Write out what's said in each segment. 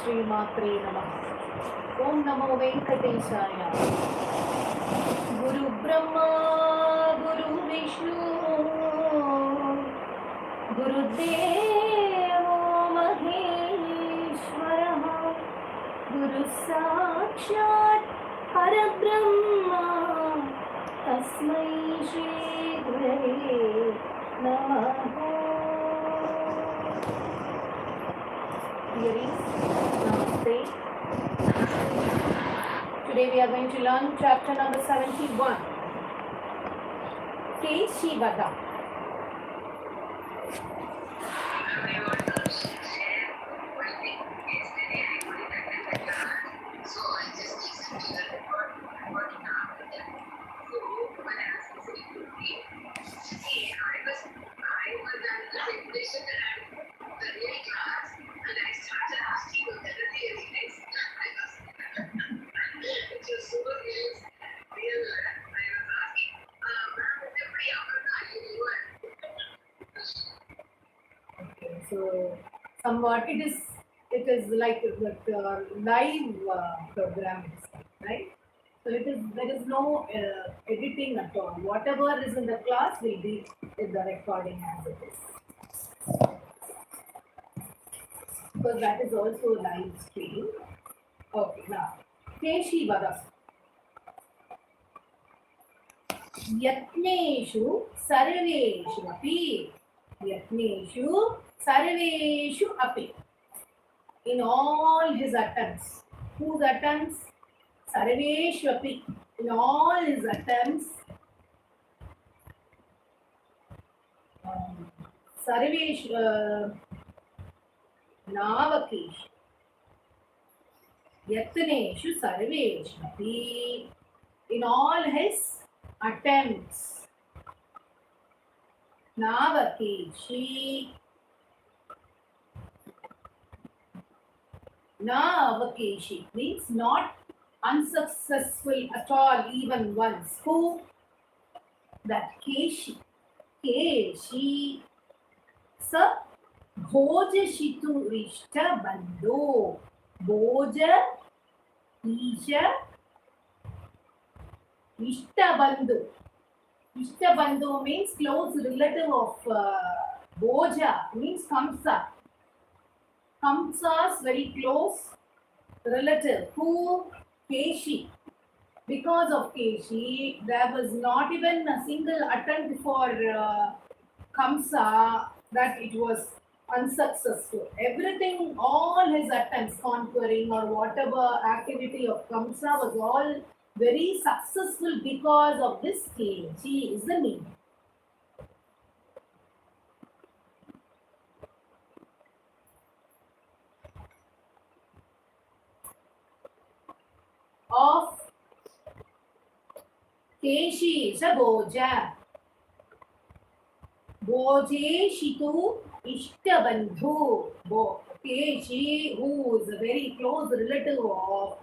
Mathrey Namaha. Om Namo Venkatesaya. Guru Brahma, Guru Vishnu, Guru Devo Maheshwaraha, Guru Sakshat Parabrahma, Tasmai Shri Gurave Namaha. Namaste. Today we are going to learn chapter number 71. Padam. So somewhat it is like a live program, right? So there is no editing at all. Whatever is in the class will be in the recording as it is, because that is also live stream. Okay, now Padam. Yatneshu sarveshu api. Yatneshu sarveshu api. In all his attempts. Whose attempts? Sarveshu api. In all his attempts. Sarveshu Navakesh. Yatneshu sarveshu api. In all his attempts. Navakeshi. Navakeshi means not unsuccessful at all, even once. Who? That Keshi. Keshi. Sa Bhoja Shitu Rishta Bandho. Bhoja Isha Ishtabandhu. Ishtabandhu means close relative of Bhoja, means Kamsa. Kamsa's very close relative. Who? Keshi. Because of Keshi, there was not even a single attempt for Kamsa that it was unsuccessful. Everything, all his attempts, conquering or whatever activity of Kamsa was all very successful because of this Keshi is the name. Of Keshi is a Bhoja. Bhoje Shitu Ishtabandhu. Keshi, who is a very close relative of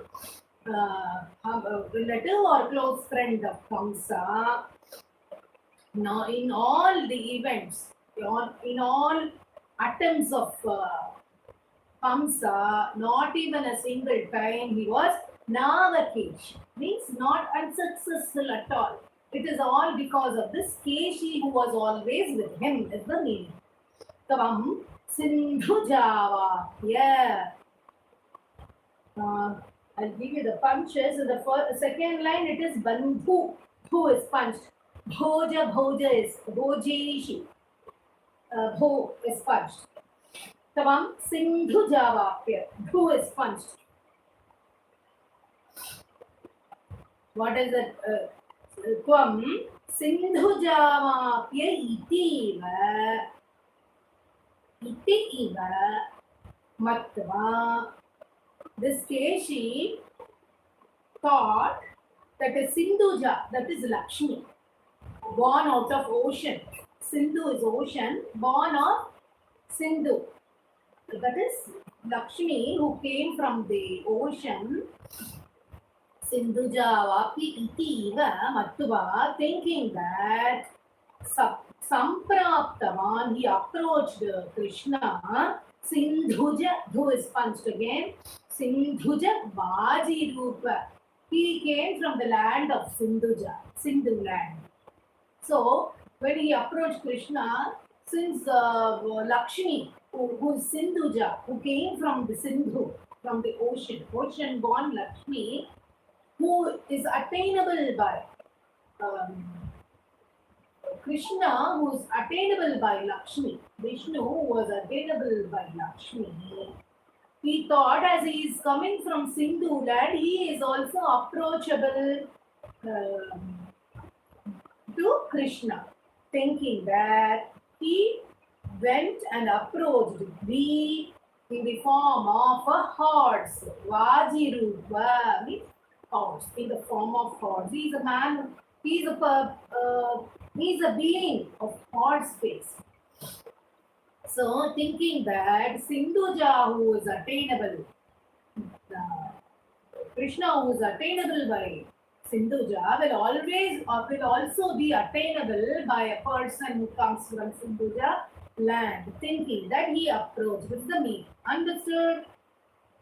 relative or close friend of Kamsa. Now, in all the events, in all attempts of Kamsa, not even a single time he was Navakesh, means not unsuccessful at all. It is all because of this Keshi who was always with him, is the meaning. Tavam Sindhu Java. Yeah. I'll give you the punches. In the second line, it is Bandhu. Who is punched? Bhoja is Bhojeshi. Bho is punched. Tavam Sindhu Java here. Who is punched? What is it? Tvam Sindhu Java itiva. Itiva Matva. This Keshi thought that a Sindhuja, that is Lakshmi, born out of ocean. Sindhu is ocean, born of Sindhu. That is Lakshmi, who came from the ocean. Sindhuja Vapi Itiva Mattuva, thinking that Sampraptavan, he approached Krishna Sindhuja, who is punched again. Sindhuja Vaji Rupa. He came from the land of Sindhuja, Sindhu land. So, when he approached Krishna, since Lakshmi, who is Sindhuja, who came from the Sindhu, from the ocean born Lakshmi, who is attainable by Krishna, who is attainable by Lakshmi, Vishnu, who was attainable by Lakshmi, he thought as he is coming from Sindhu land, he is also approachable to Krishna, thinking that he went and approached me in the form of a horse. Vajirupa means horse, in the form of horse. He is a man, he is a being of horse face. So, thinking that Sindhuja, who is attainable, Krishna, who is attainable by Sindhuja, will also be attainable by a person who comes from Sindhuja land, thinking that he approached with the meaning. Understood?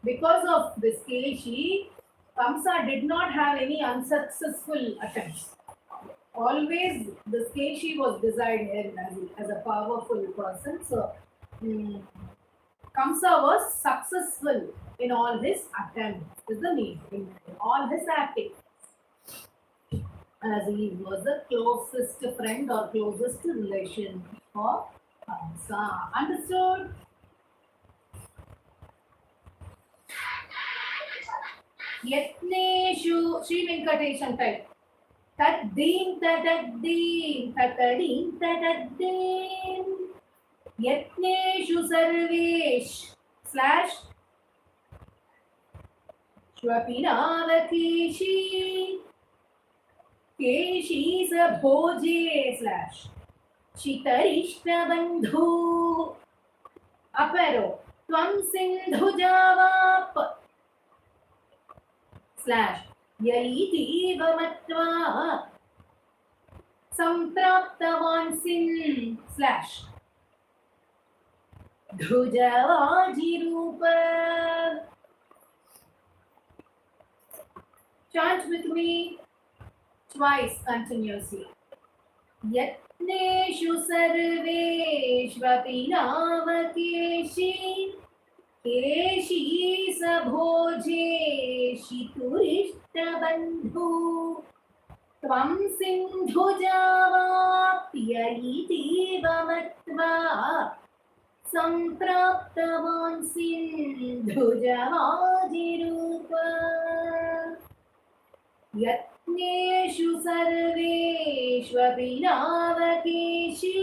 Because of this Keshi, Kamsa did not have any unsuccessful attempts. Always this Keshi was designed in as a powerful person. So Kamsa was successful in all his attempts, is the meaning, in all his activities. As he was the closest friend or closest relation for Kamsa. Understood? Yatneshu, Sree Venkatesaya type. Taddim tadaddim tataddim tadaddim Yatneshu sarvesh / Shwapinavakeshi Keshi sabhoje / Shitarishta bandhu Aparo Tvam sindhujavap / Yaiti vamatva Sampraptavansin / Dhujavajirupa. Chant with me twice continuously. Yatneshu sarveshvapi navakeshi Keshi sabhoje shiturishta bandhu Tvam sindhujavapyayiti vamatva Sampraptavan sindhujavajirupa. Yatneshu sarveshvapi navakeshi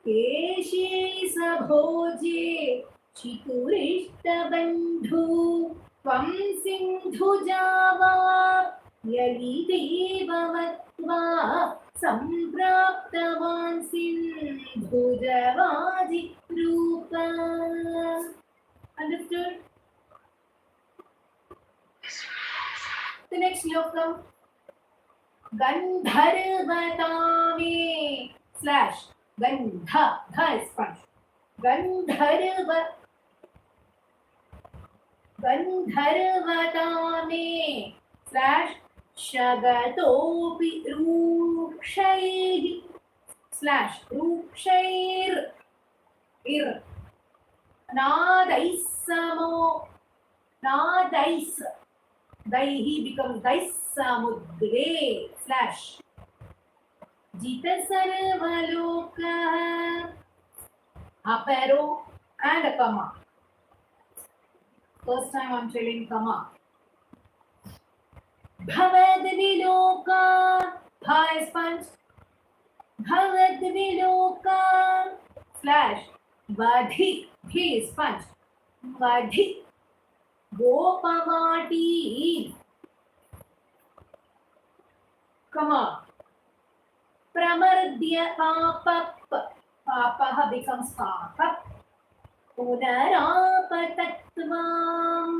Keshi sabhoje Shiturishta bandhu Tvam sindhujavapyayiti vamatva Sampraptavan sindhujavajirupa. Understood? The next shloka. Gandharvatame / Gandha. Dha is sponge. Gandharvatame / Shagatopi rukshaih / rukshair nadaisamo nadais daihi becomes daisamudre / jitasarvaloka aparo and a comma. First time I'm telling comma. Bhavadviloka, bha is punch. Bhavadviloka / vadhi, bhi is punch. Vadhi, gopavati. Come on. Pramardya papap, papaha becomes papap. Punarapatatvam.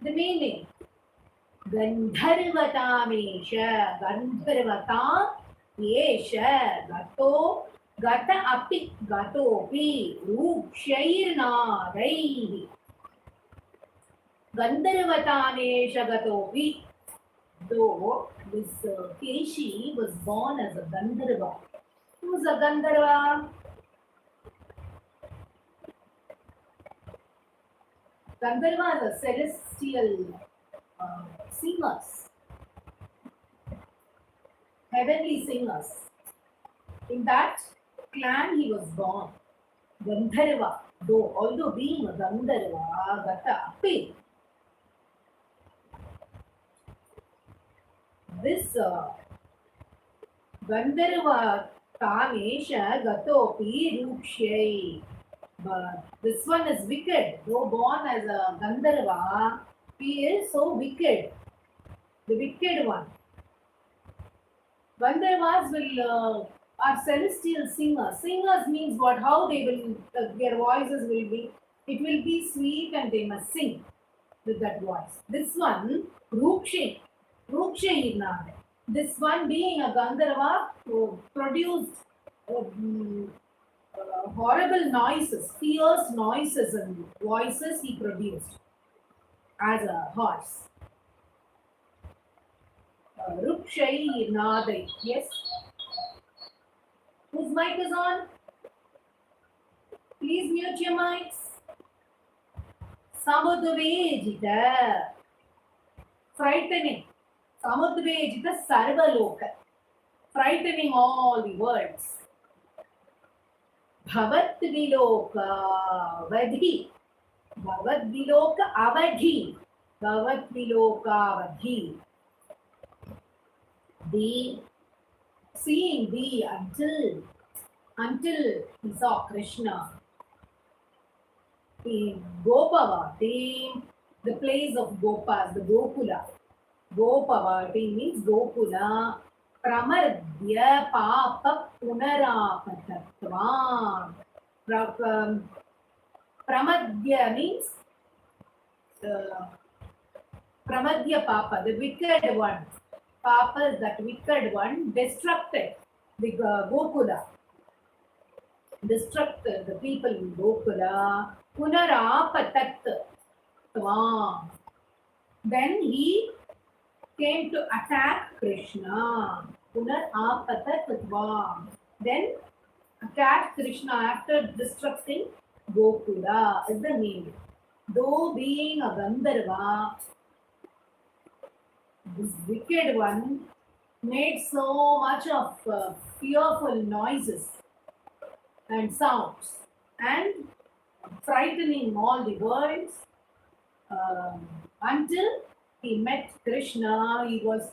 The meaning. Gandharvatamesha. Gandharvatam esha. Gato. Gata api. Gatopi. Rukshairnadaihi. Gandharvatamesha gatopi. Though this Keshi was born as a Gandharva. Who was a Gandharva? Gandharva is a celestial singers, heavenly singers. In that clan he was born, Gandharva. Although being a Gandharva, Gata Api. This Gandharva Kamesha Gatopi Rukshai. But this one is wicked. Though born as a Gandharva, he is so wicked. The wicked one. Gandharvas are celestial singers. Singers means what? How they will, their voices will be. It will be sweet and they must sing with that voice. This one, Rukshay Irnad. This one being a Gandharva produced horrible noises, fierce noises and voices he produced as a horse. Rukshay Irnadai. Yes? Whose mic is on? Please mute your mics. Samudvejita. Frightening. Samudvejita Sarvaloka. Frightening all the words. Bhavat Viloka Vadhi. Bhavat Viloka Avadhi. Bhavat Viloka Avadhi. The seeing thee until he saw Krishna. In Gopavati, the place of Gopas, the Gokula. Gopavati means Gokula. Pramardya Papa Punarapatatvam. Pramadya means Pramadya Papa, the wicked one. Papa is that wicked one, destructed the Gokula. Destructed the people in Gokula. Punarapatatvam. Then he came to attack Krishna. Punarapatatvam. Then attacked Krishna after destructing Gokula is the name. Though being a Gandharva, this wicked one made so much of fearful noises and sounds and frightening all the worlds until he met Krishna. He was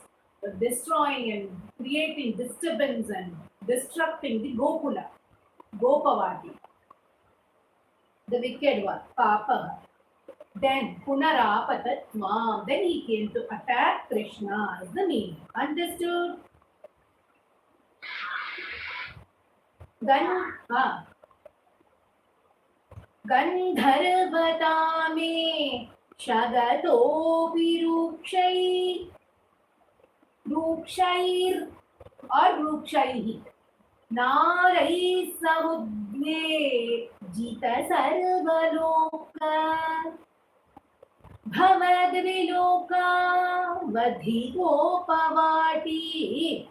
destroying and creating disturbance and destructing the Gokula, Gopavati, the wicked one, Papa. Then Punarapatatvam. Then he came to attack Krishna is the meaning. Understood? Gandharvatame Shagatopi Rukshair or Rukshaihi Narai Samudve Jita Sarvaloka Bhamadviloka Vadhigopavati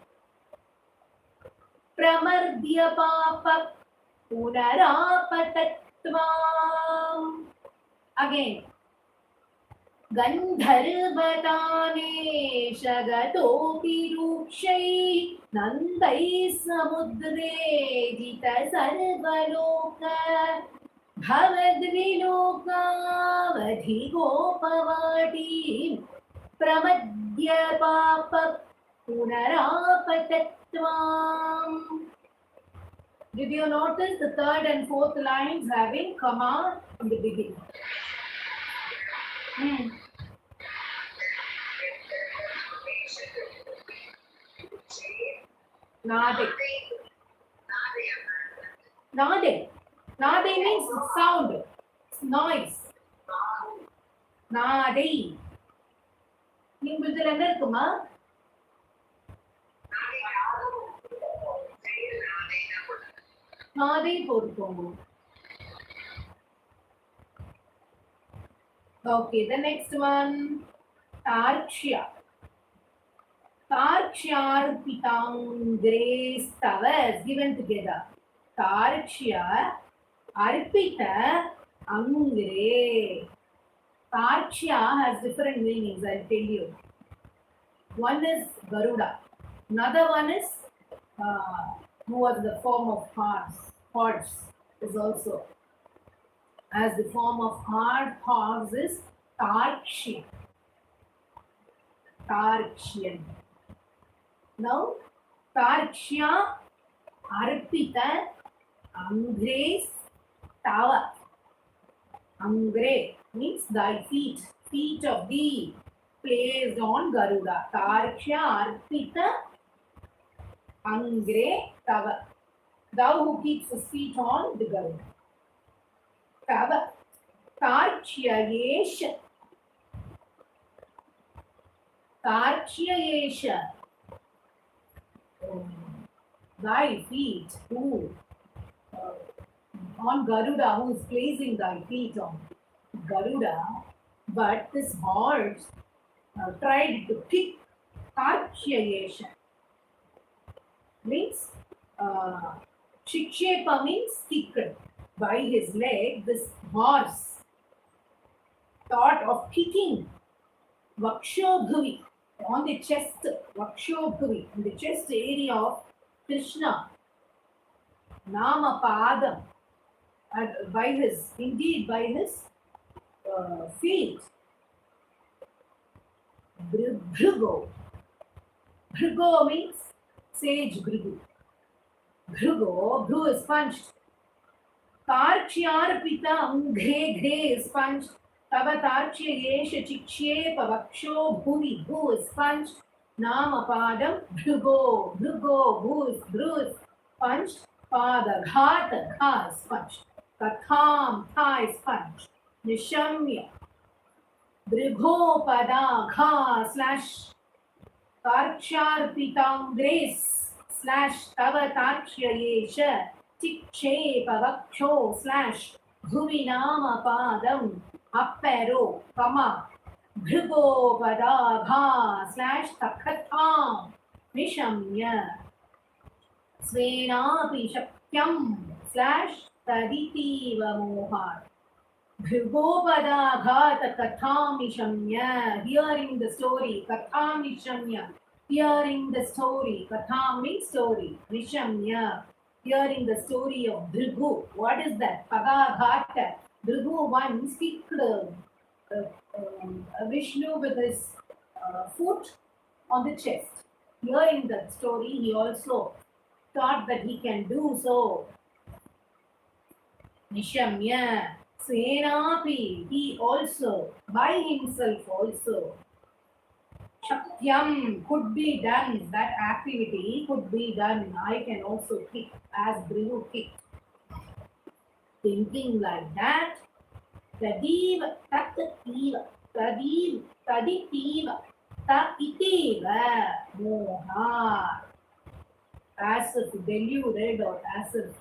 Pramardya Papa Punarapatatvam. Again. Gandharvatane Shagatopi Rukshai Nandai Samudre Jita Sarvaloka Bhavadviloka Vadhigopavati Pramadya Papa Punarapatatvam. Did you notice the third and fourth lines having comma in the beginning? Nade. Nade. Nade means sound, noise. Nade. உங்களுக்கு என்ன இருக்குமா? காதை போட்டுக்கோங்க. Okay, the next one, Tarkshya. Tarkshyarpitangre stava is given together. Tarkshya arpita angre. Tarkshya has different meanings, I'll tell you. One is Garuda. Another one is who was the form of horse is also. As the form of horse is Tarkshya. Tarkshian. Now, Tarkshya arpita angres tava. Angre means thy feet of thee placed on Garuda. Tarkshya arpita angre tava. Thou who keeps his feet on the Garuda. Tava. Tarkshyayesha. Tarkshyayesha. Thy feet who on Garuda, who is placing thy feet on Garuda, but this horse tried to kick. Tarkshyayesha means shikshepa means kicked by his leg. This horse thought of kicking Vakshobhuvi on the chest, Vakshobhuvi, in the chest area of Krishna. Nama Padam, and by his feet. Bhrigo. Bhrigo means sage Bhrigu. Bhrigo is punched. Tarkshyarpita angre is punched. Tava tarkshyayesha chikshepa vaksho bhuvi. Bhu is punched. Nama Padam Bhrigo. Bhu is punched. Pada ghata gha is punched. Katham tha is punched. Nishamya Bhrigo pada gha slash Tarkshyarpitam grace slash tava tarkshyayesha chikshepa vaksho slash bhuvi nama padam up arrow comma Bhrigo pada gha slash takatham nishamya Svenapi shakyam slash taditiva mohat. Bhrigopada ghata kathamishanya. Hearing the story. Kathamishanya. Hearing the story. Katham means story. Mishamya. Hearing the story of Bhrigu. What is that? Pada ghata. Bhrigu once kicked Vishnu with his foot on the chest. Hearing that story, he also thought that he can do so. Nishamya Senapi, he also, by himself also. Shakyam could be done, that activity could be done. I can also kick as Bhrigu kicked. Thinking like that, Tadiva, Taditiva, Taditiva, Taditiva, Moha. As if deluded or as if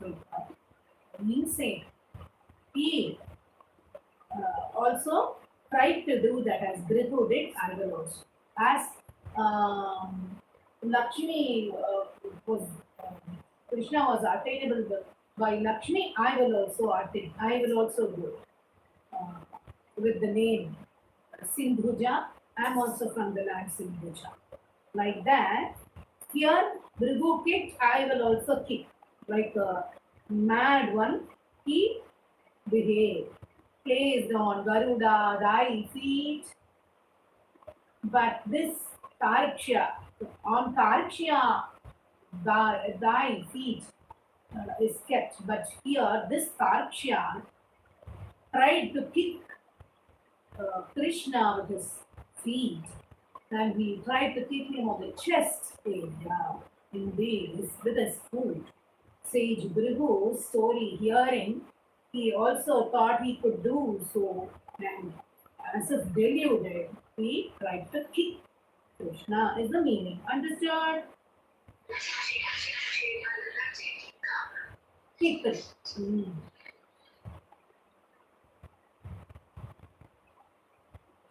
insane. He also tried to do that as Bhrigu did, I will also. As Lakshmi was, Krishna was attainable by Lakshmi, I will also attain. I will also do it. With the name Sindhuja, I am also from the land Sindhuja. Like that, here Bhrigu kicked, I will also kick. Like a mad one, he behaved. Placed on Garuda, thy feet. But this Tarkshya, on Tarkshya, thy feet is kept. But here, this Tarkshya tried to kick Krishna with his feet. And he tried to kick him on the chest area, indeed, with his foot. Sage Bhrigu's story hearing, he also thought he could do so, and as if deluded, he tried to kick Krishna is the meaning. Understood? Keep it.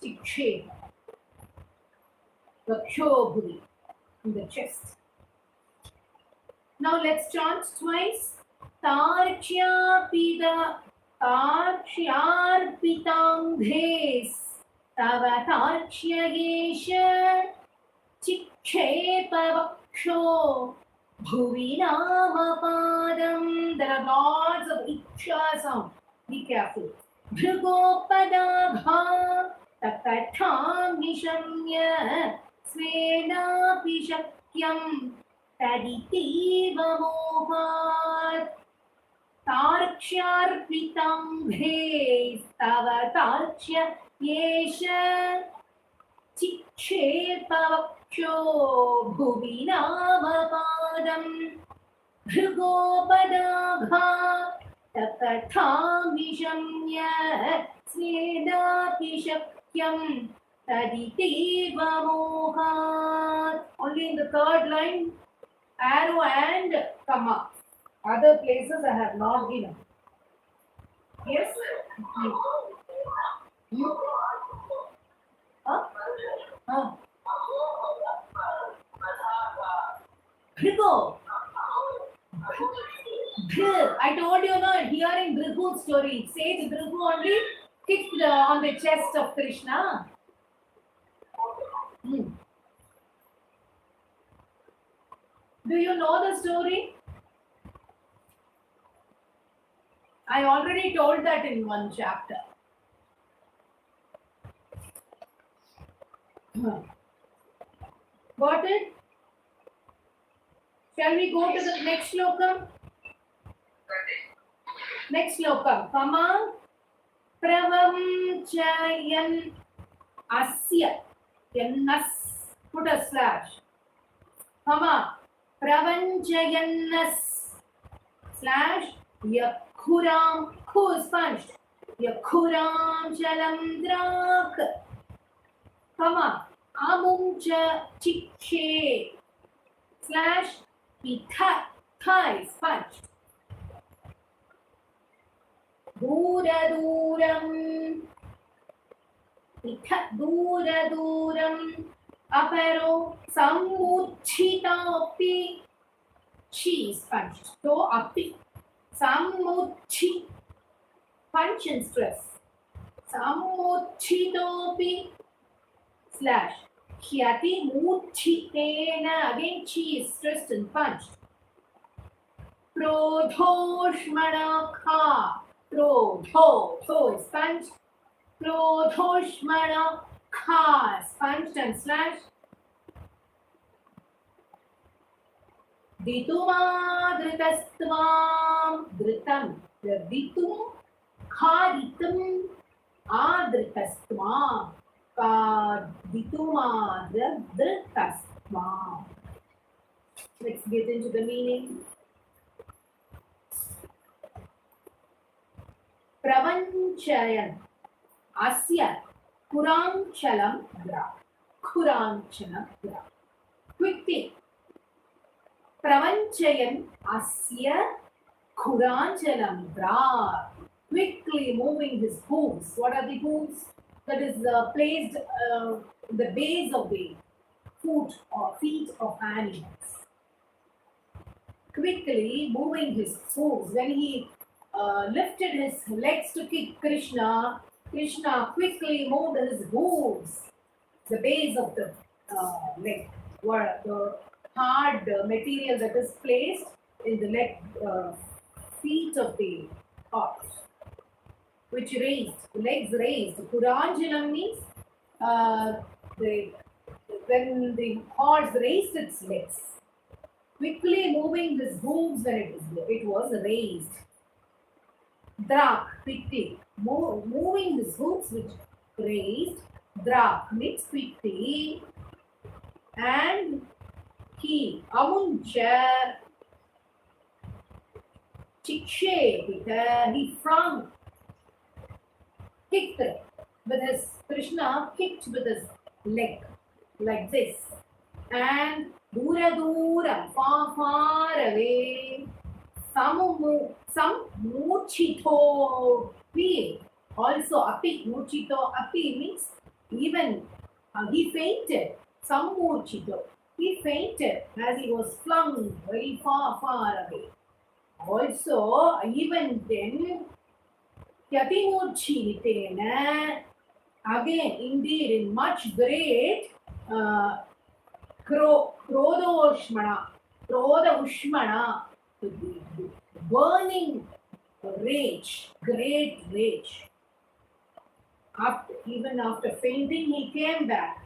Chikshe. The Kyobhuri in the chest. Now let's chant twice. Tarchyapita Tarchyarpitanghes Tava Tarchyayesha Chikshepavaksho Bhuvi Namapadam. There are lots of Iksha sound. Be careful. Bhrugopadabha Takatham Nishamya Svenapi Shakyam Taditiva Mohat Tarkshyarpitam Bhes Tava Tarksya Yesha Chikshepavaksho Bhuvi Namapadam Bhrugopadabha Takatham Nishamya Svenapi Shakyam Taditiva Mohat. Only in the third line, arrow and comma. Other places I have not given. Yes? Huh? Bhrigo. I told you no, hearing Bhrigo's story. It says Bhrigo only kicked on the chest of Krishna. Do you know the story? I already told that in one chapter. Got it? Shall we go to the next shloka? Next shloka. Kama pravam chayan asya. Yannas. Put a slash. Kama pravanchayannas slash yakhuram. Khu is punched. Yakhuram chalamdrak. Kama amuncha chikshe slash itha. Tha is punched. Duraduram. Itha duraduram. Aparo samuchitapi. Chi is punched. So api. Samuchi. Punch and stress. Samuchitopi slash. Hyati muchitena. Again chi is stressed and punched. Prodhoshmanakha. Prodho. So is punched. Prodhoshmanakha is punched and slashed. Ditumadritastvam. Dritam. The ditum. Khaditum. Adritastvam. Ditumadritastvam. Let's get into the meaning. Pravanchayan asya kuranchalam dra. Kuranchalam dra. Quickly. Pravanchayan asya kuranchalam dra. Quickly moving his hooves. What are the hooves? That is placed the base of the foot or feet of animals. Quickly moving his hooves. When he lifted his legs to kick Krishna, Krishna quickly moved his hooves, the base of the leg, or the hard material that is placed in the leg, feet of the horse, which raised, the legs raised. Puranjalam means when the horse raised its legs, quickly moving his hooves when it was raised. Drak, quickly, moving his hooves which raised. Drak means quickly. And he, amuncha, chikshe, he flung, kicked with his, Krishna kicked with his leg. like this. And dura dura, far far away. Some muchito pi. Also api, muchito api means even he fainted. Some muchito. He fainted as he was flung very far, far away. Also, even then, Yatimurchitena, again, indeed, in much great Krodha Ushmana, burning rage, great rage. Even after fainting, he came back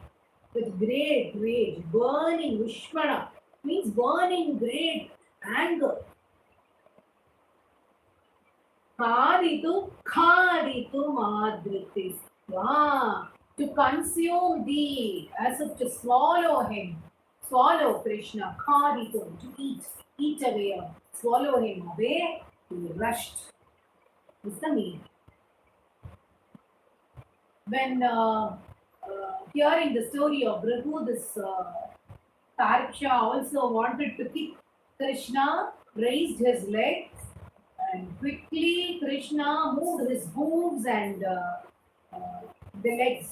with great rage, burning Ushmana, means burning great anger. Khaditu madritis. To consume thee, as if to swallow him, swallow Krishna, khaditu, to eat away, swallow him away, he rushed. This is the meaning. When hearing the story of Bhrigu, this Tariksha also wanted to kick Krishna, raised his legs, and quickly Krishna moved his hooves and the legs,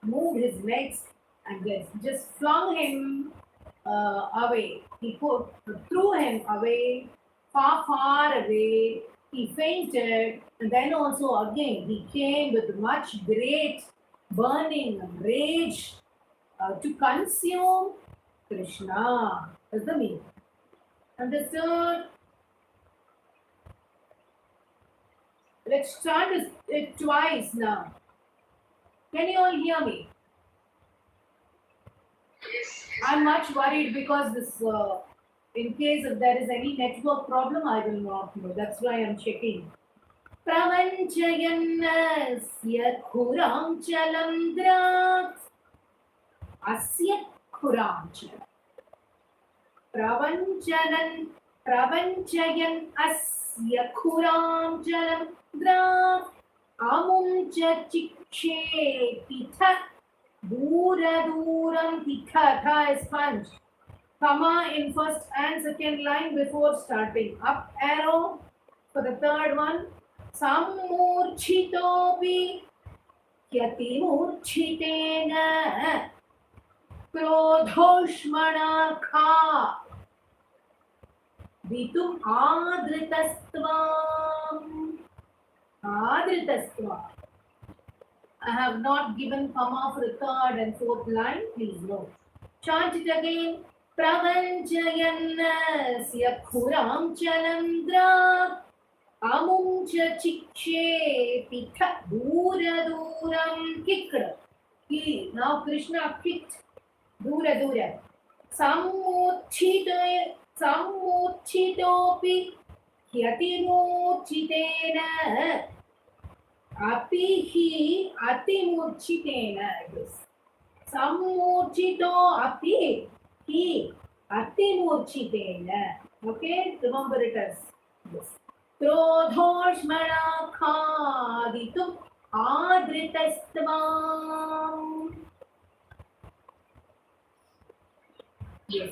moved his legs and just flung him away. He threw him away, far, far away. He fainted, and then also again he came with much great burning rage to consume Krishna. That's the meaning. Understood? Let's chant it twice now. Can you all hear me? Yes. I'm much worried because this, in case if there is any network problem, I will not know. That's why I'm checking. Pravanchayannasya khuram chalandrat asya khuram chalam. Pravanchayan asya khuram chalam drat amum cha chikshe pitha Duram Tikatha is sponge. Comma in first and second line before starting. Up arrow for the third one. Sammurchitopi Yatimurchitena Krodhoshmana Kha Vitum Adritastvam. Adritastvam. I have not given comma for the third and fourth line. Please note. Chant it again. Pravanchayannasya khuram chalandra amum cha chikshe pitha dura duram kicked. Now Krishna kicked dura dura. Sammuchitopi yatimuchitena Apihi atimurchitena. Sammurchito api hi atimurchitena. Okay, remember it as this. Krodhoshmana khaditum adritastamam. Yes.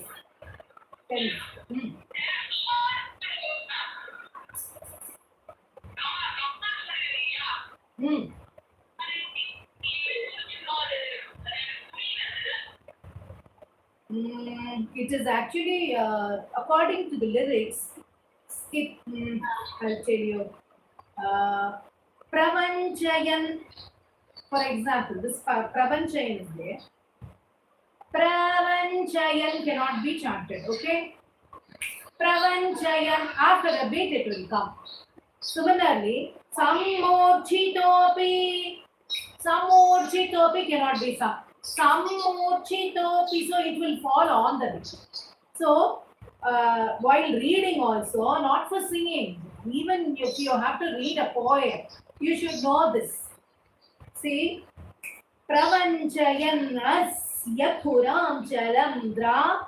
It is actually, according to the lyrics, I'll tell you. Pravanchayan, for example, this Pravanchayan is there. Pravanchayan cannot be chanted, okay? Pravanchayan, after a beat it will come. Similarly, Sammurchitopi cannot be sung. Sammurchitopi, so it will fall on the beat. So, while reading also, not for singing, even if you have to read a poem, you should know this. See, Pravanchayan asya khuram chalandra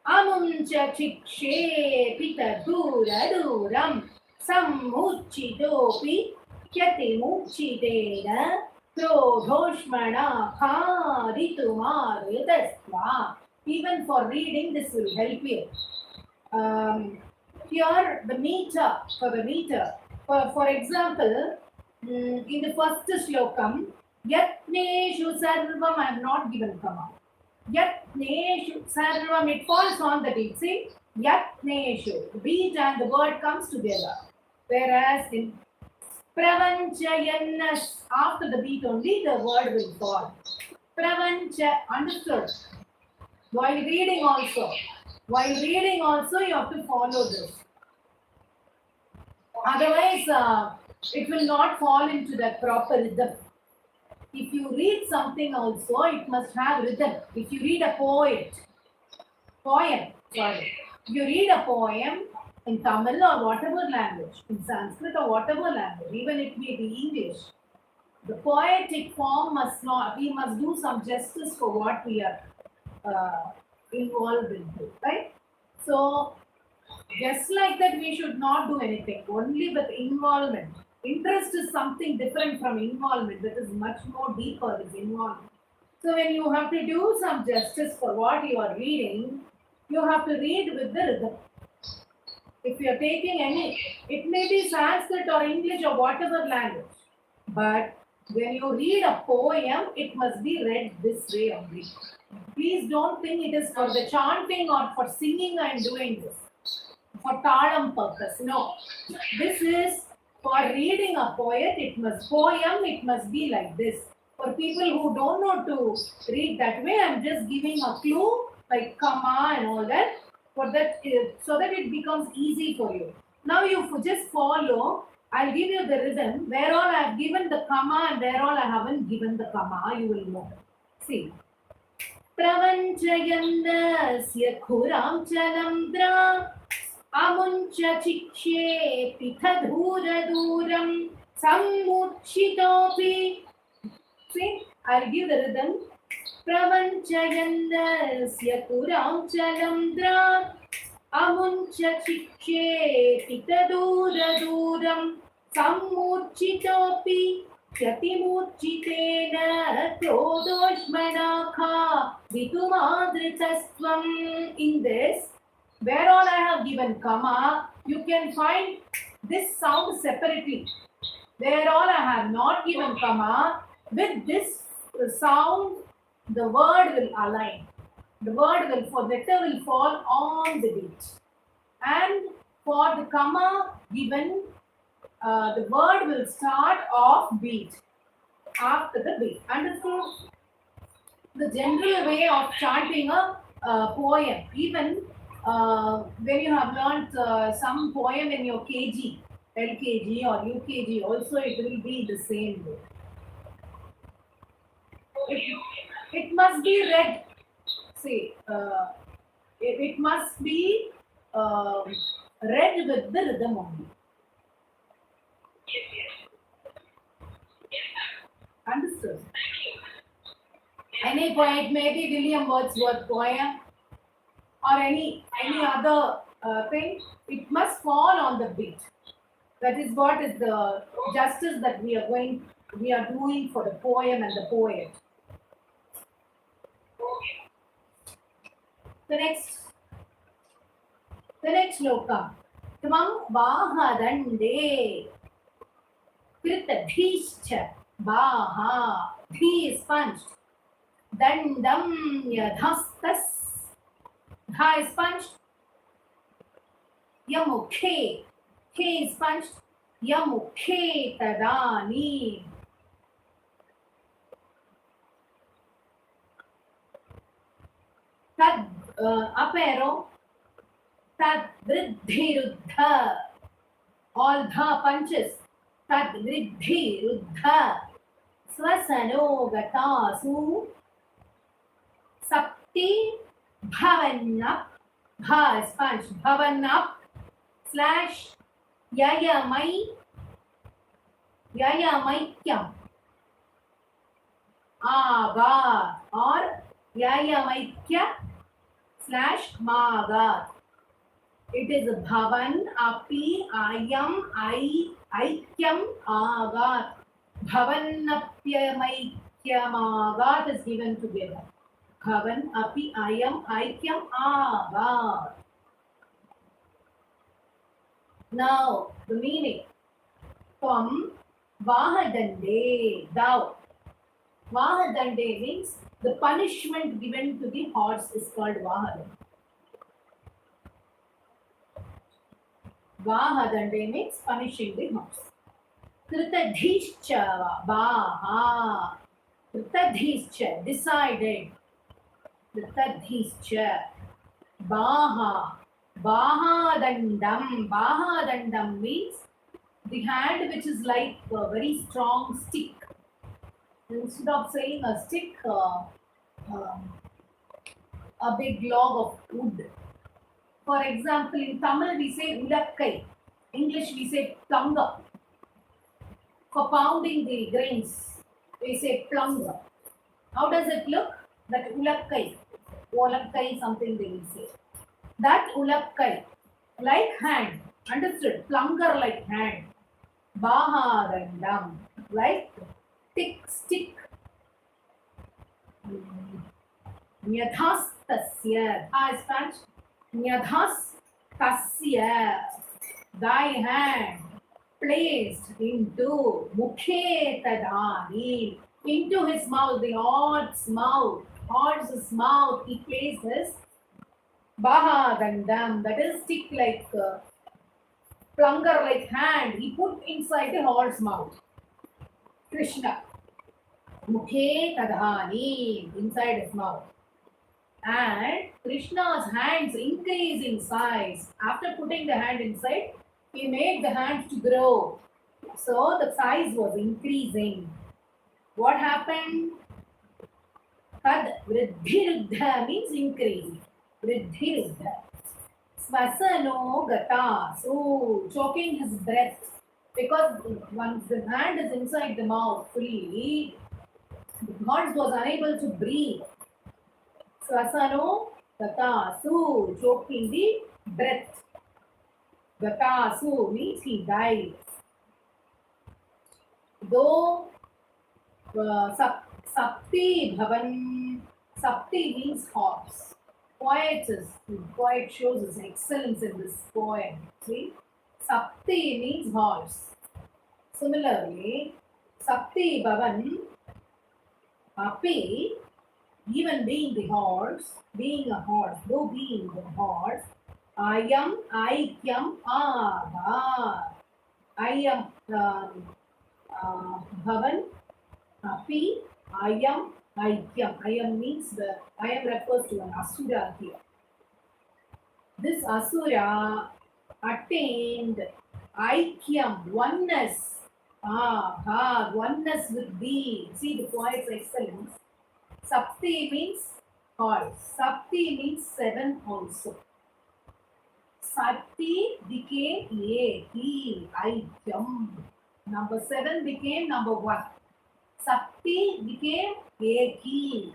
amum cha chikshe pita dura duram Sammurchitopi yatimuchitena Krodhoshmana Rituma. Even for reading, this will help you. Here, the meter, for the meter. For example, in the first shlokam, Yatneshu Sarvam, I have not given comma. Yatneshu Sarvam, it falls on the beat. See? Yatneshu. The beat and the word comes together. Whereas in Pravanchayannas, after the beat only, the word will fall. Pravancha, understood? While reading also, you have to follow this. Otherwise, it will not fall into that proper rhythm. If you read something also, it must have rhythm. If you read a poem, if you read a poem in Tamil or whatever language, in Sanskrit or whatever language, even it may be English, the poetic form must not, we must do some justice for what we are involved into, right? So, just like that, we should not do anything, only with involvement. Interest is something different from involvement, that is much more deeper, is involvement. So, when you have to do some justice for what you are reading, you have to read with the rhythm. If you are taking any, it may be Sanskrit or English or whatever language, but when you read a poem, it must be read this way only. Please don't think it is for the chanting or for singing I am doing this. For talam purpose. No. This is for reading a poem, it must be like this. For people who don't know to read that way, I am just giving a clue like comma and all that, for that so that it becomes easy for you. Now you just follow. I'll give you the rhythm. Where all I have given the comma and where all I haven't given the comma, you will know. See. Pravanchayannasya khuram chalamdra amuncha chikshe pitadhura duram sammuchitopi. See, I'll give the rhythm. Pravanchayannasya khuram chalamdra amuncha chikshe pitadhura duram sammuchitopi. Yatimurchitena Krodoshmanakha Vitumadritasvam. In this, where all I have given comma, you can find this sound separately. Where all I have not given comma, with this sound, the word will align. The letter will fall on the beat. And for the comma given, the word will start off beat after the beat. Understood? The general way of chanting a poem, even when you have learnt some poem in your KG, LKG or UKG, also it will be the same way. It must be read. See, it must be read with the rhythm only. Understood? Any poet, maybe William Wordsworth poem or any other thing, it must fall on the beat. That is what is the justice that we are doing for the poem and the poet. The next shloka. Tvam bahadande Kritadhischa baha. Dhi is punched. Dandam yadhastas. Dha is punched. Yamukhe. K is punched. Yamukhe tadani. Tad up arrow. Tad vridhiruddha. All dha punches. Tad vridhiruddha. Swasano gatasu. Sapti bhavanap. Bha is punched. Bhavanap. Slash Yayamaikyam. Aga or Yayamaikya slash Maga. It is Bhavan, Api, Ayam, Aikyam, Aga. Bhavanapyamaikyamagat is given together. Bhavan api ayam aikyam agat. Now the meaning. Tvam vahadande, thou. Vahadande means the punishment given to the horse is called vahadande. Vahadande means punishing the horse. Kritadhischa vaha. Kritadhischa, decided. Kritadhischa vaha. Vahadandam. Vahadandam means the hand which is like a very strong stick. Instead of saying a stick, a big log of wood. For example, in Tamil we say ulakkai. English we say plunga. For pounding the grains, we say plunga. How does it look? That ulakkai. Ulakkai something they will say. That ulakkai, like hand. Understood? Plunger like hand. Bahadandam, like thick stick. Nyadhastasya, as French. Nyadhastasya, thy hand placed into mukhe tadani, into his mouth, the horse's mouth. Horse's mouth, he placed his bahadandam, that is stick like plunger like hand, he put inside the horse's mouth. Krishna. Mukhe tadhani, inside his mouth. And Krishna's hands increase in size. After putting the hand inside, he made the hands to grow. So the size was increasing. What happened? Tad vriddhiruddha means increasing. Vriddhiruddha. Swasano gata. So choking his breath. Because once the hand is inside the mouth fully, the horse was unable to breathe. Swasano gatasu, choking the breath. Gatasu means he died. Though Sapti Bhavan, Sapti means horse. Poet shows his excellence in this poem. See? Sapti means horse. Similarly, Sapti Bhavan, Api, even being the horse, though being the horse, Ayam, Aikyam, Aga. Ayam, Bhavan, Api, Ayam, Aikyam. Ayam means Ayam refers to an Asura here. This Asura attained Aikyam, oneness. Oneness with thee. See the poet's excellence. Sapti means horse. Sapti means seven also. Sapti became Eki, Aikyam. Number 7 became number 1. Sapti became Eki.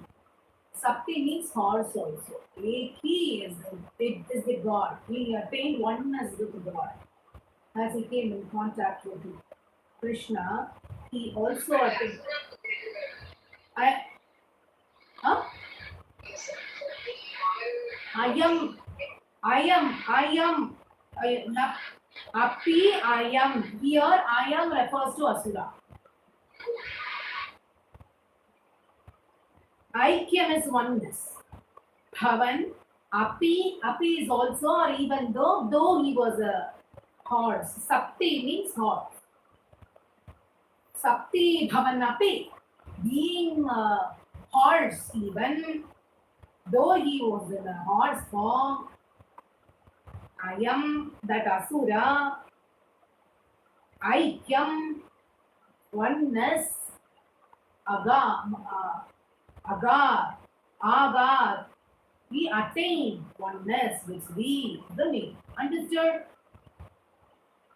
Sapti means horse also. Eki is the God. He attained oneness with God. As he came in contact with Krishna, he also attained. Api, Ayam. Here, Ayam refers to Asura. Aikyam is oneness. Bhavan, Api is also, or even though he was a horse. Sapti means horse. Sapti Bhavan Api, being a horse even, though he was in a horse form, Ayam, that Asura, Aikyam, oneness, Agar, we attain oneness with thee, the me. Understood?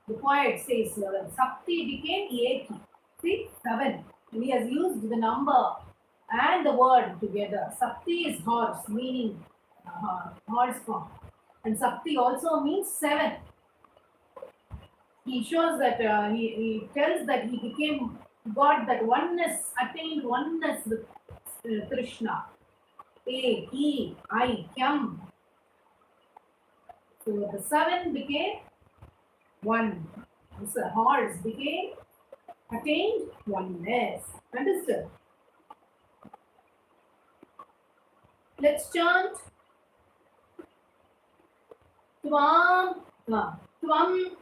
The poet says, Sapti became Eki. See, 7. He has used the number and the word together. Sapti is horse, meaning horse form. And Sapti also means 7. He shows that he tells that he became got that oneness, attained oneness with Krishna. A, E, I, Yam. So the seven became one. The horse became attained oneness. Understood? Let's chant. Tvam, tvam,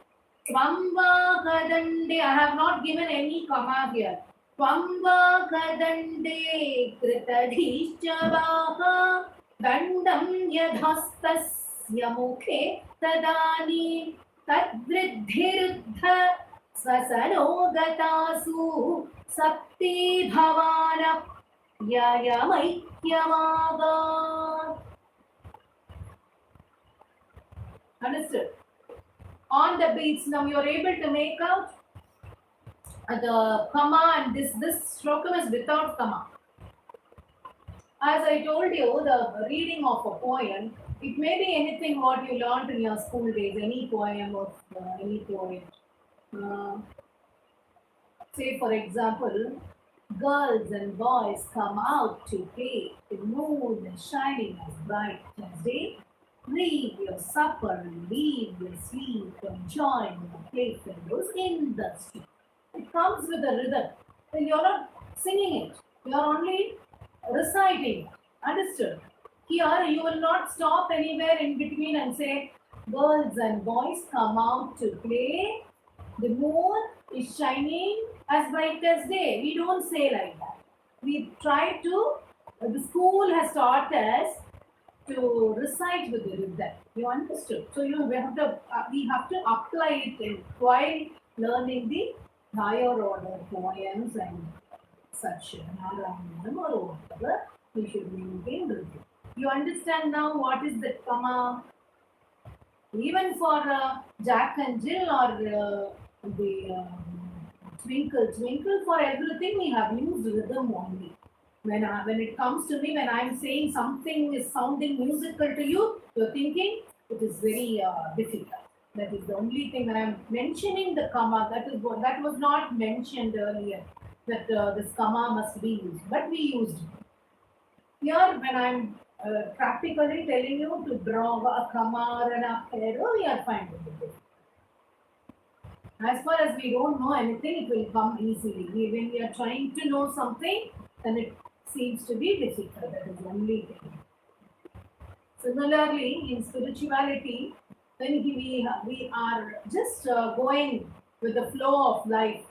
Tvamvakadande. I have not given any comma here. Tvamvakadande kritadhishchavaha dandam yadhastasya mukhe tadani tadvriddhiruddha swasanogataasu sapti bhavana yayamaikyamava. Understood? On the beats, now you are able to make out the comma, and this shloka is without comma. As I told you, the reading of a poem, it may be anything what you learned in your school days, any poem or any poem. Say for example, girls and boys come out to play. The moon is shining as bright as day. Leave your supper and leave your sleep and join your playfellows in the street. It comes with a rhythm. Then you're not singing it. You're only reciting. Understood? Here you will not stop anywhere in between and say, girls and boys come out to play. The moon is shining as bright as day. We don't say like that. We try to, the school has taught us to recite with the rhythm. You understood? So we have to apply it while learning the higher order poems and such Narayāṇayam or whatever. We should maintain rhythm. You understand now what is the comma? Even for Jack and Jill or the Twinkle Twinkle, for everything we have used rhythm only. When it comes to me, when I'm saying something is sounding musical to you, you're thinking it is very difficult. That is the only thing. When I'm mentioning the comma, that was not mentioned earlier, that this comma must be used, but we used it. Here, when I'm practically telling you to draw a comma and a arrow, we are fine with it. As far as we don't know anything, it will come easily. When we are trying to know something, then it seems to be difficult. That is the only thing. Similarly, in spirituality, when we are just going with the flow of life,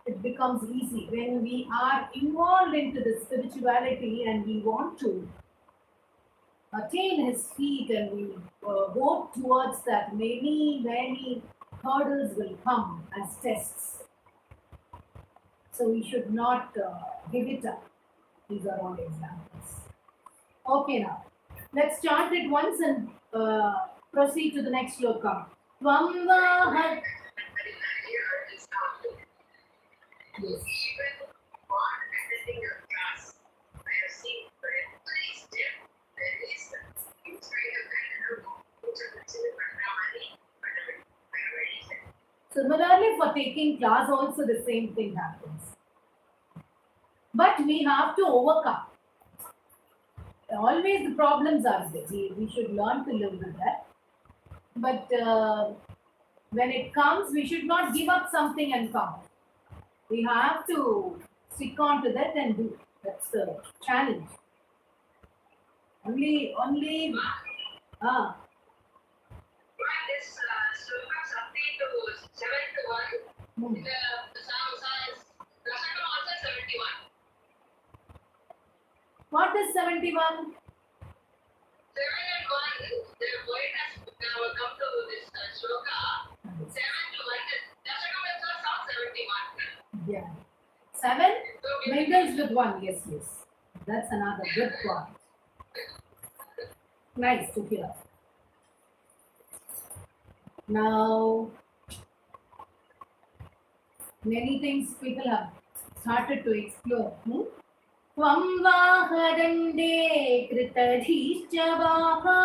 it becomes easy. When we are involved into the spirituality and we want to attain His feet and we go towards that, many hurdles will come as tests. So we should not give it up. These are all examples. Okay, now let's chant it once and proceed to the next shloka. Tvamvahat. Yes. Similarly, for taking class also the same thing happens. But we have to overcome. Always the problems are there. We should learn to live with that. But when it comes, we should not give up something and come. We have to stick on to that and do. That's the challenge. Only. This shlokas update to 7 to 1. The song says, Rasakam also 71. What is 71? 7 and 1, the poet has come to this shloka. 7 to 1, Rasakam also song 71. Yeah. 7 mingles with 1. Yes. That's another good point. Nice to hear. Now, many things people have started to explore. Tvamvakadande kritadhishchavaha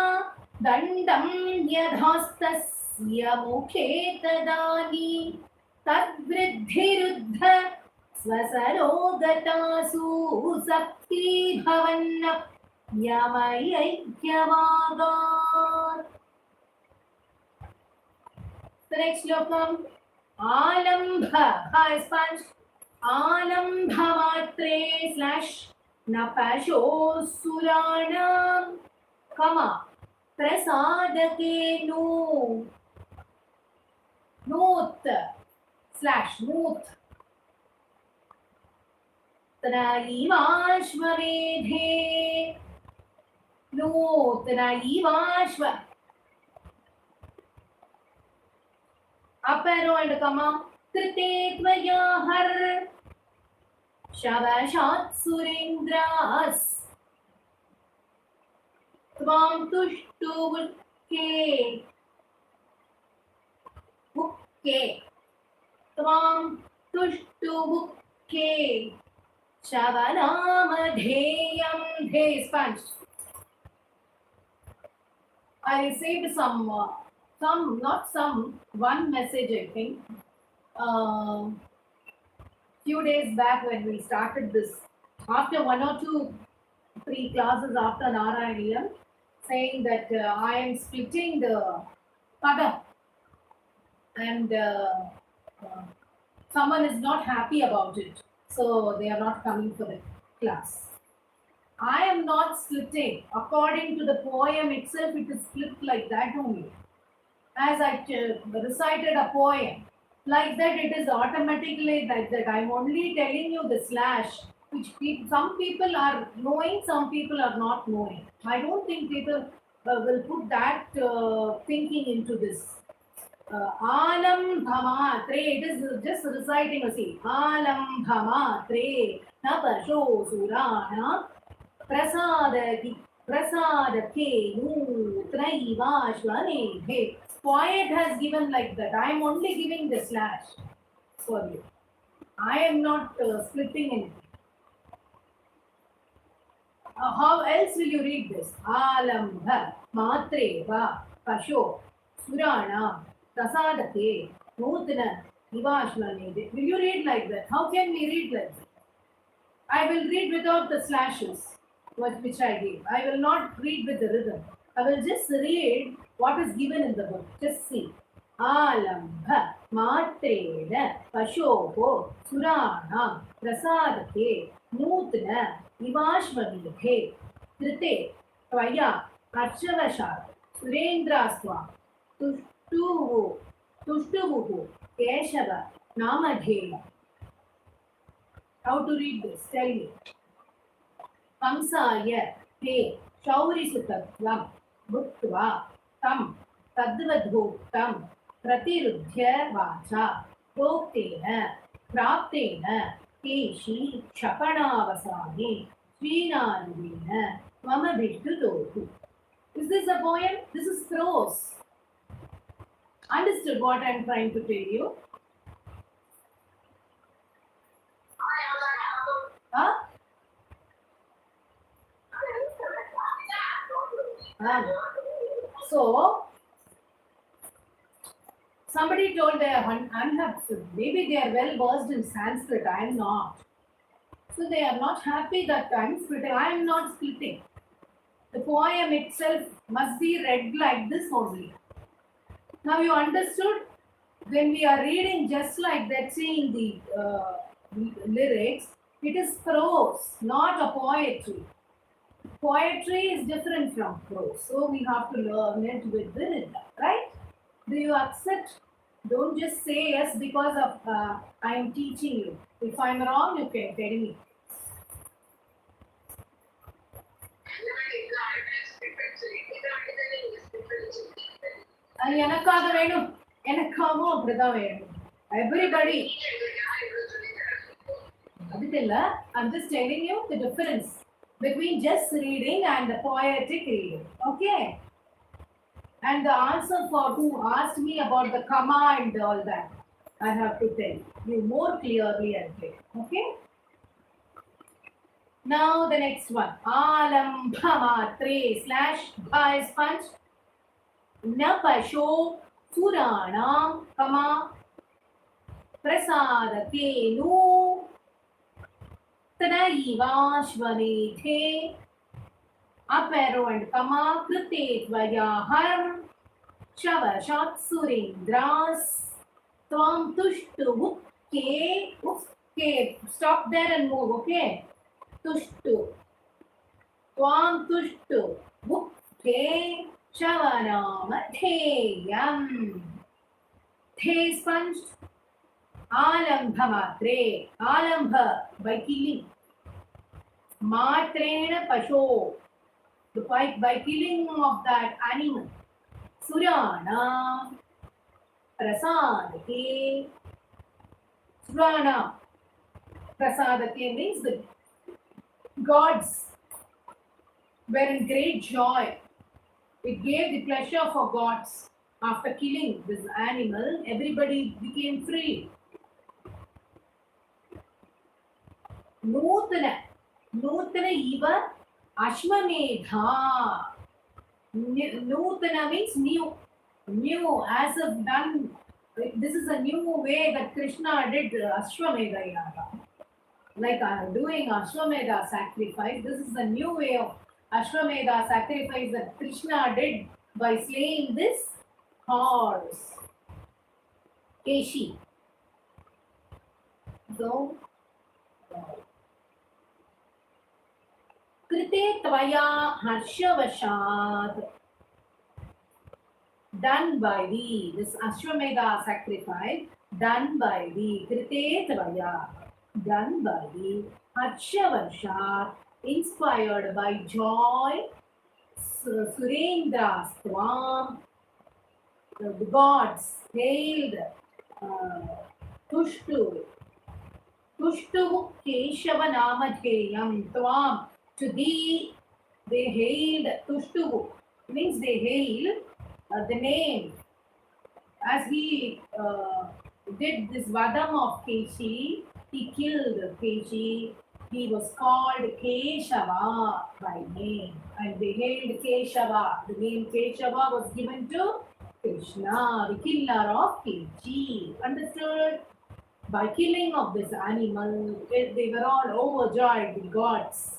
dandam yadhastasya mukhe tadani tadvriddhiruddha स्वसरोगतासु सक्ति भवन्न यमयैक्यवागात्. The next slokam. Alambha, is punched. Alambha matre slash napasho suranam, comma, prasadake no, noot slash noot. Traivashvamedhe, noot, traivashva. Up arrow and comma. Krite tvaya har shavashat surindras tvam tushtu bukke tvam tushtu bukke shavanamadheyam. He is punched. I received one message, I think, few days back when we started this, after 1 or 2, 3 classes after Narayaneyam, saying that I am splitting the Padam, and someone is not happy about it, so they are not coming for the class. I am not splitting. According to the poem itself, it is split like that only. As I recited a poem, like that it is automatically like that. I am only telling you the slash, which some people are knowing, some people are not knowing. I don't think people will put that thinking into this. Alam Bhama Tre, it is just reciting a see. Alam Bhama Tre, Napasho Surana, Prasadake, Nu, Traivashvane, He. Poet has given like that. I am only giving the slash for you. I am not splitting anything. How else will you read this? Alambha, Matre, Va, Pasho, Surana, Prasadake, Nutana, Ivashvane. Will you read like that? How can we read like that? I will read without the slashes, which I gave. I will not read with the rhythm. I will just read what is given in the book. Just see. Alambha, Matrena, Pashoho, Surana, Prasadake, Nutana, Ivashvadhe, Trite, Tvaya, Archavashat, Surendraswa, Tushtuvu, Keshava, Namadhela. How to read this? Tell me. Kamsaya, Te, Shauri Sutatvam, Bhuktva, Tam, Tadvadhoktam, Pratirudhya Vacha, Proktena, Praptena, Keshi, Shapanavasani, Sreenāṛāyana, Mama Bhishtutotu. Is this a poem? This is prose. Understood what I am trying to tell you? Huh? So, somebody told they are unhappy. Maybe they are well versed in Sanskrit. I am not. So they are not happy that I am splitting. I am not splitting. The poem itself must be read like this only. Now you understood? When we are reading just like that, seeing the lyrics, it is prose, not a poetry. Poetry is different from prose, so we have to learn it with the rhythm, right? Do you accept? Don't just say yes because of I am teaching you. If I am wrong, you can tell me. Everybody. I'm just telling you the difference between just reading and the poetic reading. Okay? And the answer for who asked me about the comma and all that, I have to tell you more clearly and clear. Okay? Now the next one. Alambha Matre slash bha is punched. Napasho Suranam, comma, Prasadake nu, Trayivashvamedhe. Up arrow and comma. Krite tvayahar. Shavashat surendras. Tvam tushtu ke. Okay. Stop there and move. Okay. Tushtu. Tvam tushtu. Okay. Shavanamatheyam. The sponged. Alambha matre. Alambha by killing. Matrena pasho. By killing of that animal. Surana. Prasadake. Surana. Prasadake means the gods were in great joy. It gave the pleasure for gods. After killing this animal, everybody became free. Nutana. Nutana eva Ashwamedha. Nutana means new. New, as of done. This is a new way that Krishna did Ashwamedha Yaga. Like doing Ashwamedha sacrifice. This is a new way of Ashwamedha sacrifice that Krishna did by slaying this horse. Keshi. So, Krite Tvaya Harshavashat. Done by thee. This Ashwamedha sacrifice done by thee. Krite Tvaya. Done by thee. Harshavashat. Inspired by joy. Surendras Tvam. The gods hailed Tushtu. Tushtu Keshava Namadheyam Tvam. To thee they hailed Tushtu. Means they hailed the name. As he did this Vadam of Keshi, he killed Keshi. He was called Keshava by name. And they hailed Keshava. The name Keshava was given to Krishna, the killer of Keshi. Understood? By killing of this animal, they were all overjoyed, the gods.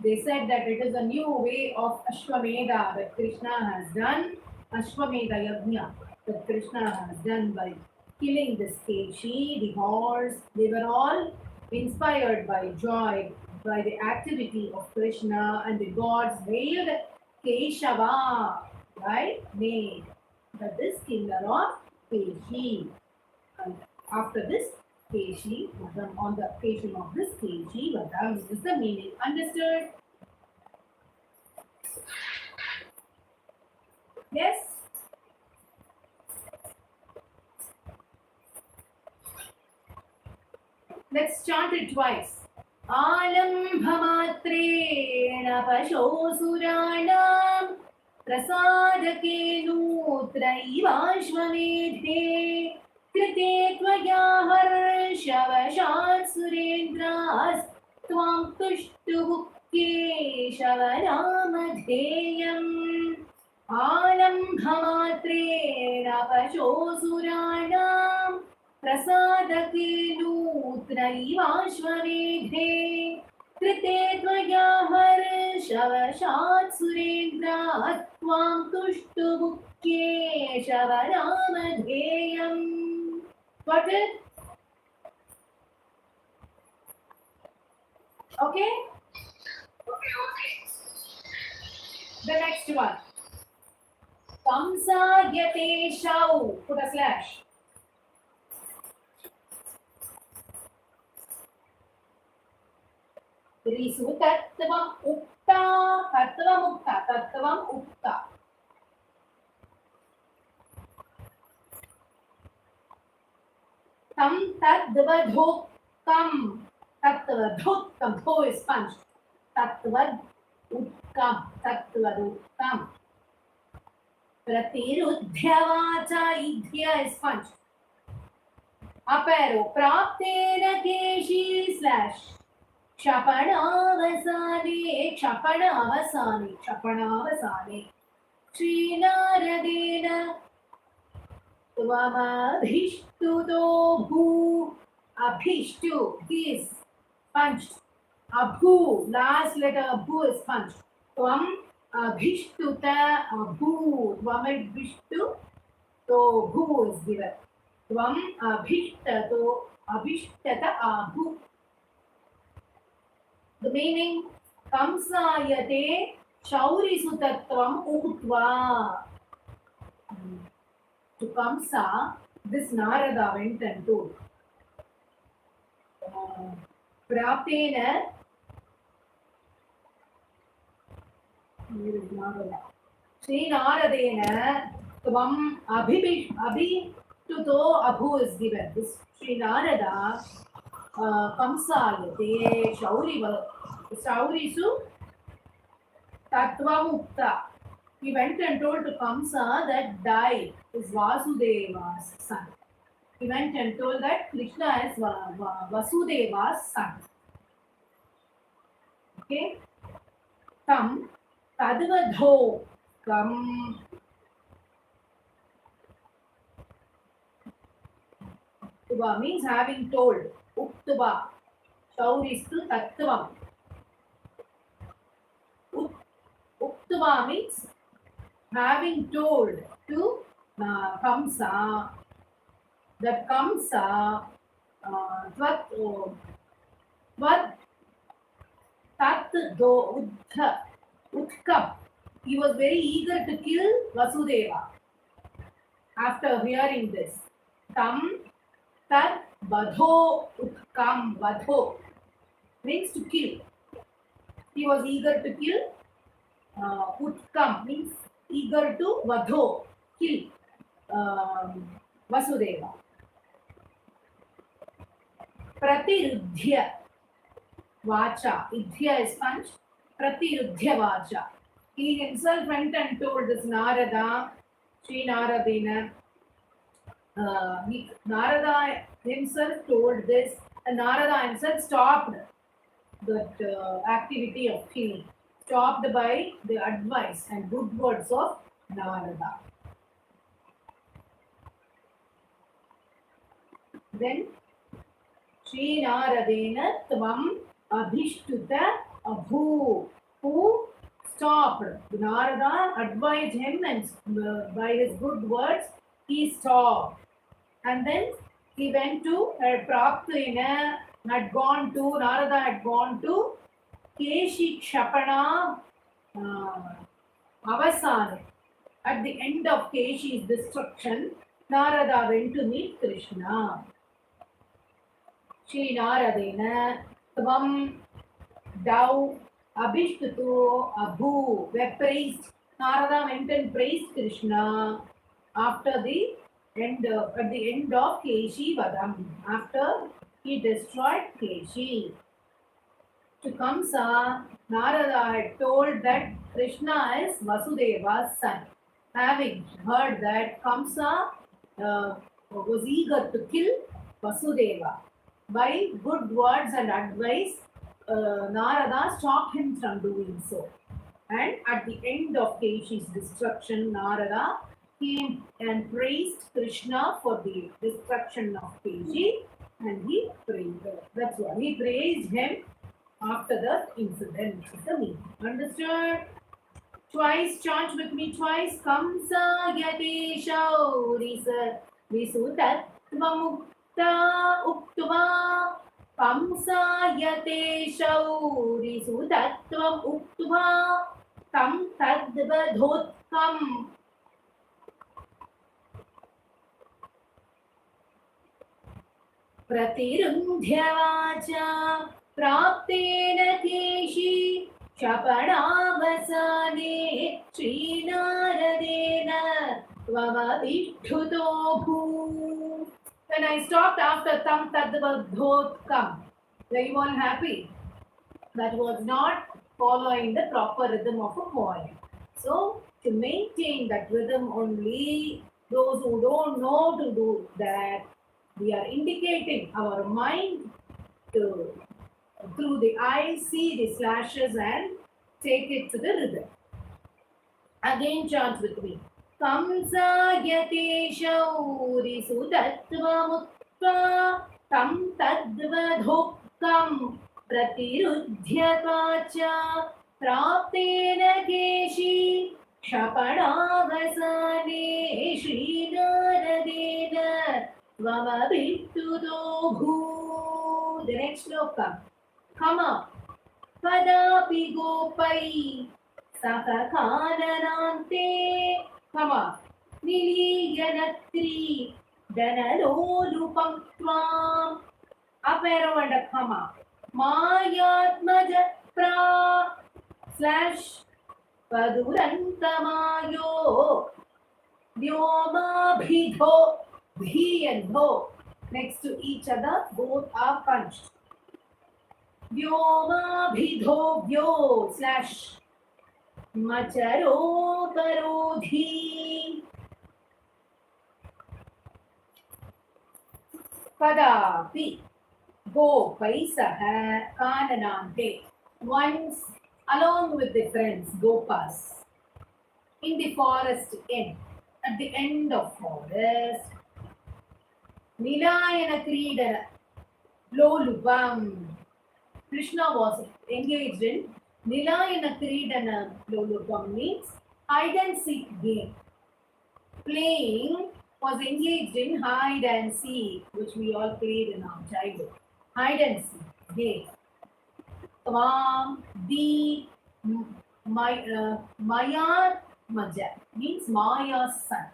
They said that it is a new way of Ashwamedha that Krishna has done. Ashwamedha Yajna that Krishna has done by killing this Keshi, the horse. They were all inspired by joy by the activity of Krishna, and the gods hailed Keshava by name. That this killer of Keshi. And after this Keshi, on the occasion of this Keshi, Vadam is the meaning. Understood? Yes? Let's chant it twice. Alambhamatreena pasho suranam prasadake nutraivashvamedhe krite tvaya harshavashat surendras tvam tushtu keshavaramadheyam. Alambhamatreena pasho suranam prasadake nutraivashvamedhe krite tvaya harshavashat surendras tvam tushtu keshavaramadheyam. Got it? Okay? Okay. The next one. Kamsa yate shau. Put a slash. Risu tattvam ukta. Tattvam ukta. Tattvam ukta. Tam tadvadhokam. Tattavadhokam. Tho is punched. Tattvadukkam. Tattvadukkam. Pratirudhyavacha. Idhya is punched. Up arrow. Praptena keshi slash. Kshapanavasane. Kshapanavasane. Kshapanavasane. Sreenaradena. Tvamabhishtuto bhu. Abhishtu is punched. Abhu, last letter Abhu is punched. Tvam abhishtuta Abhu. Tvam abhishtu, so Bhu is given. Tvam abhishtato abhishtata Abhu. The meaning, Kamsayate Shaurisutatvam Utva. To Kamsa, this Narada went and told. Praptena, here is Narada. Sri Naradena, Tvam Abhituto Abhu is given. This Sri Narada, Kamsayate Shaurisu Tattvamukta. He went and told to Kamsa that Dai is Vasudeva's son. He went and told that Krishna is Vasudeva's son. Okay? Tam Tadvadho Kam Uktuba means having told. Uktuba Shauristu Tattvam. Uktuba means having told to Kamsa that Kamsa Tvat Tat Do Utkam. He was very eager to kill Vasudeva. After hearing this, Tam Tat Badho Utkam. Badho means to kill. He was eager to kill. Utkam means eager to vadho, kill Vasudeva. Pratirudhya vacha. Idhya is punch. Pratirudhya vacha. He himself went and told this Narada, Sri Naradena. Narada himself told this, and Narada himself stopped that activity of killing. Stopped by the advice and good words of Narada. Then Sri Naradena Tvam Abhishtuta Abhu. Who stopped? Narada advised him, and by his good words he stopped. And then he went to Praptena, Narada had gone to Keshi Kshapana Avasana. At the end of Keshi's destruction, Narada went to meet Krishna. Sri Naradena Tvam Dau Abhishtuto Abhu were praised. Narada went and praised Krishna after the end at the end of Keshi Padam, after he destroyed Keshi. To Kamsa, Narada had told that Krishna is Vasudeva's son. Having heard that, Kamsa was eager to kill Vasudeva. By good words and advice, Narada stopped him from doing so. And at the end of Keshi's destruction, Narada came and praised Krishna for the destruction of Keshi, and he praised him. That's why he praised him after the incident. The meaning. Understood? Twice, chant with me twice. Kamsa Yati Shaurisa Visutattvamukta Uktva. Kamsa Yate Shaurisutatvam Uktva. Tam Tadvadhotkam. Pratirundhyavacha Praptena Keshi Shapanavasane Srinaradena Tvamavishtuto Bhu. When I stopped after Tam Tadvadhotkam, were you all happy? That was not following the proper rhythm of a poem. So, to maintain that rhythm only, those who don't know to do that, we are indicating our mind to through the eyes, see the slashes and take it to the rhythm. Again, chant with me. Kamsa Yate Shaurisutattvamukta Tam Tadvadhokkam प्रतिरुध्यकाचा प्राप्तेन केशी क्षपणावसाने श्रीनारदेन त्वमभिस्तुतो भूः. The next shloka. Come on. कदापि गोपै सह काननान्ते come on. निलीयनत्री धनलोलुपं त्वाम्. Up arrow and a comma. मायात्मज प्रा slash padurantamayo vyomabhidho bhi and dho next to each other, both are punched. Vyomabhidho vyo slash macharo parodhi. Kadapi gopai saha kananante. Once along with the friends, gopas, in the forest end, at the end of forest, Nilayana Kridana, Lolupam. Krishna was engaged in Nilayana Kridana Lolupam means hide and seek game. Playing was engaged in hide and seek, which we all played in our childhood. Hide and seek game. Tvam, the, Mayatmaja means Maya's son.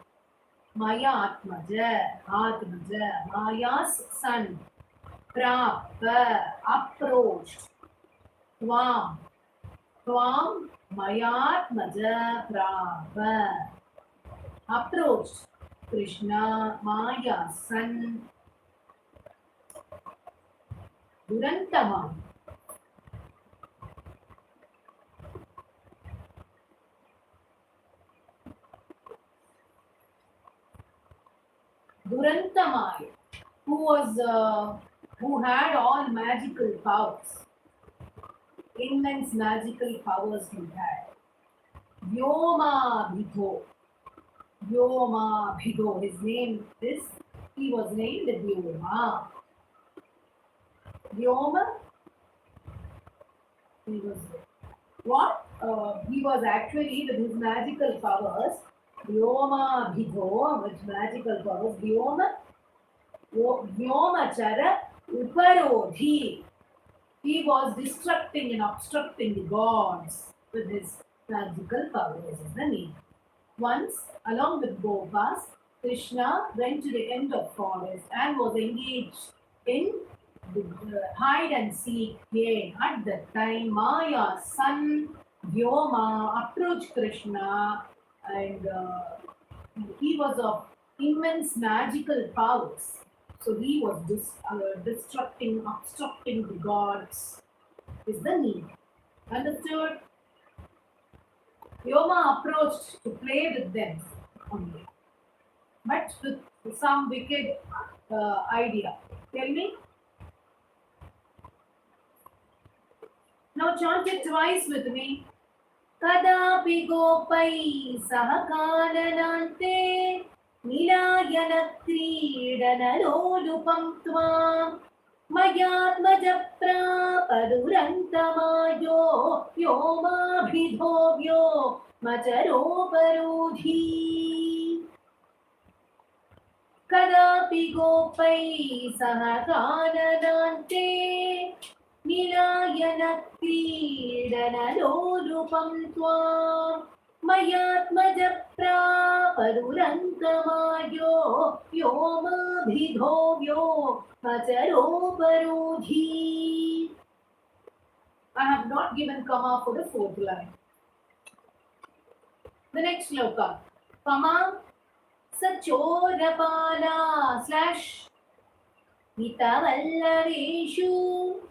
Mayatmaja, Atmaja, Maya's son. Prapa, approached. Tvam, Mayatmaja, Prapa, approached. Krishna, Maya's son. Durantamam. Durantamaya, who had all magical powers, immense magical powers he had. Vyomabhidho, his name is, he was named Vyoma. Vyoma, he was what? He was actually with his magical powers. Vyomabhidho, with magical powers. Vyomachara uparodhi. He was destructing and obstructing the gods with his magical powers, is the name. Once, along with Gopas, Krishna went to the end of forest and was engaged in the hide and seek game. At that time, Maya's son Vyoma approached Krishna, and he was of immense magical powers. So he was obstructing the gods, is the need. Understood? Vyoma approached to play with them only, but with some wicked idea. Tell me. Now chant it twice with me. Kadapi gopai sahakananante Nilayana Kridana Lolupam Tvam Mayatmajapra Padurantamayo Vyomabhidho Macharo Parodhi. Kadapi gopai sahakananante Nilayana Kridana Lolupam Tvam Mayatmajapra Padurantamayo Vyomabhidho Macharo Parodhi. I have not given comma for the fourth line. The next shloka. Kama Sachorapala slash Hitavallaveshu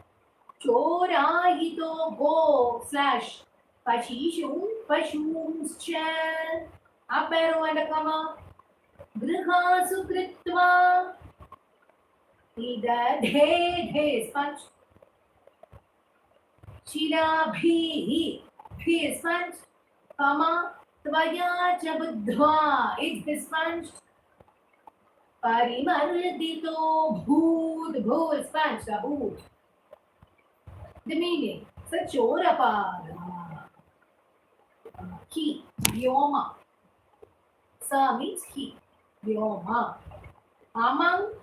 Chorahito go slash Pashumscha. Up arrow and a comma. Grihasu Kritva. Ida Dhe sponge. Shila Bhi is sponged. Comma. Tvaya Chabuddhva is sponged. Parimardito Bhood is sponged. Bhood. The meaning. Chorapala. He. Vyoma. Sa means he. Vyoma. Among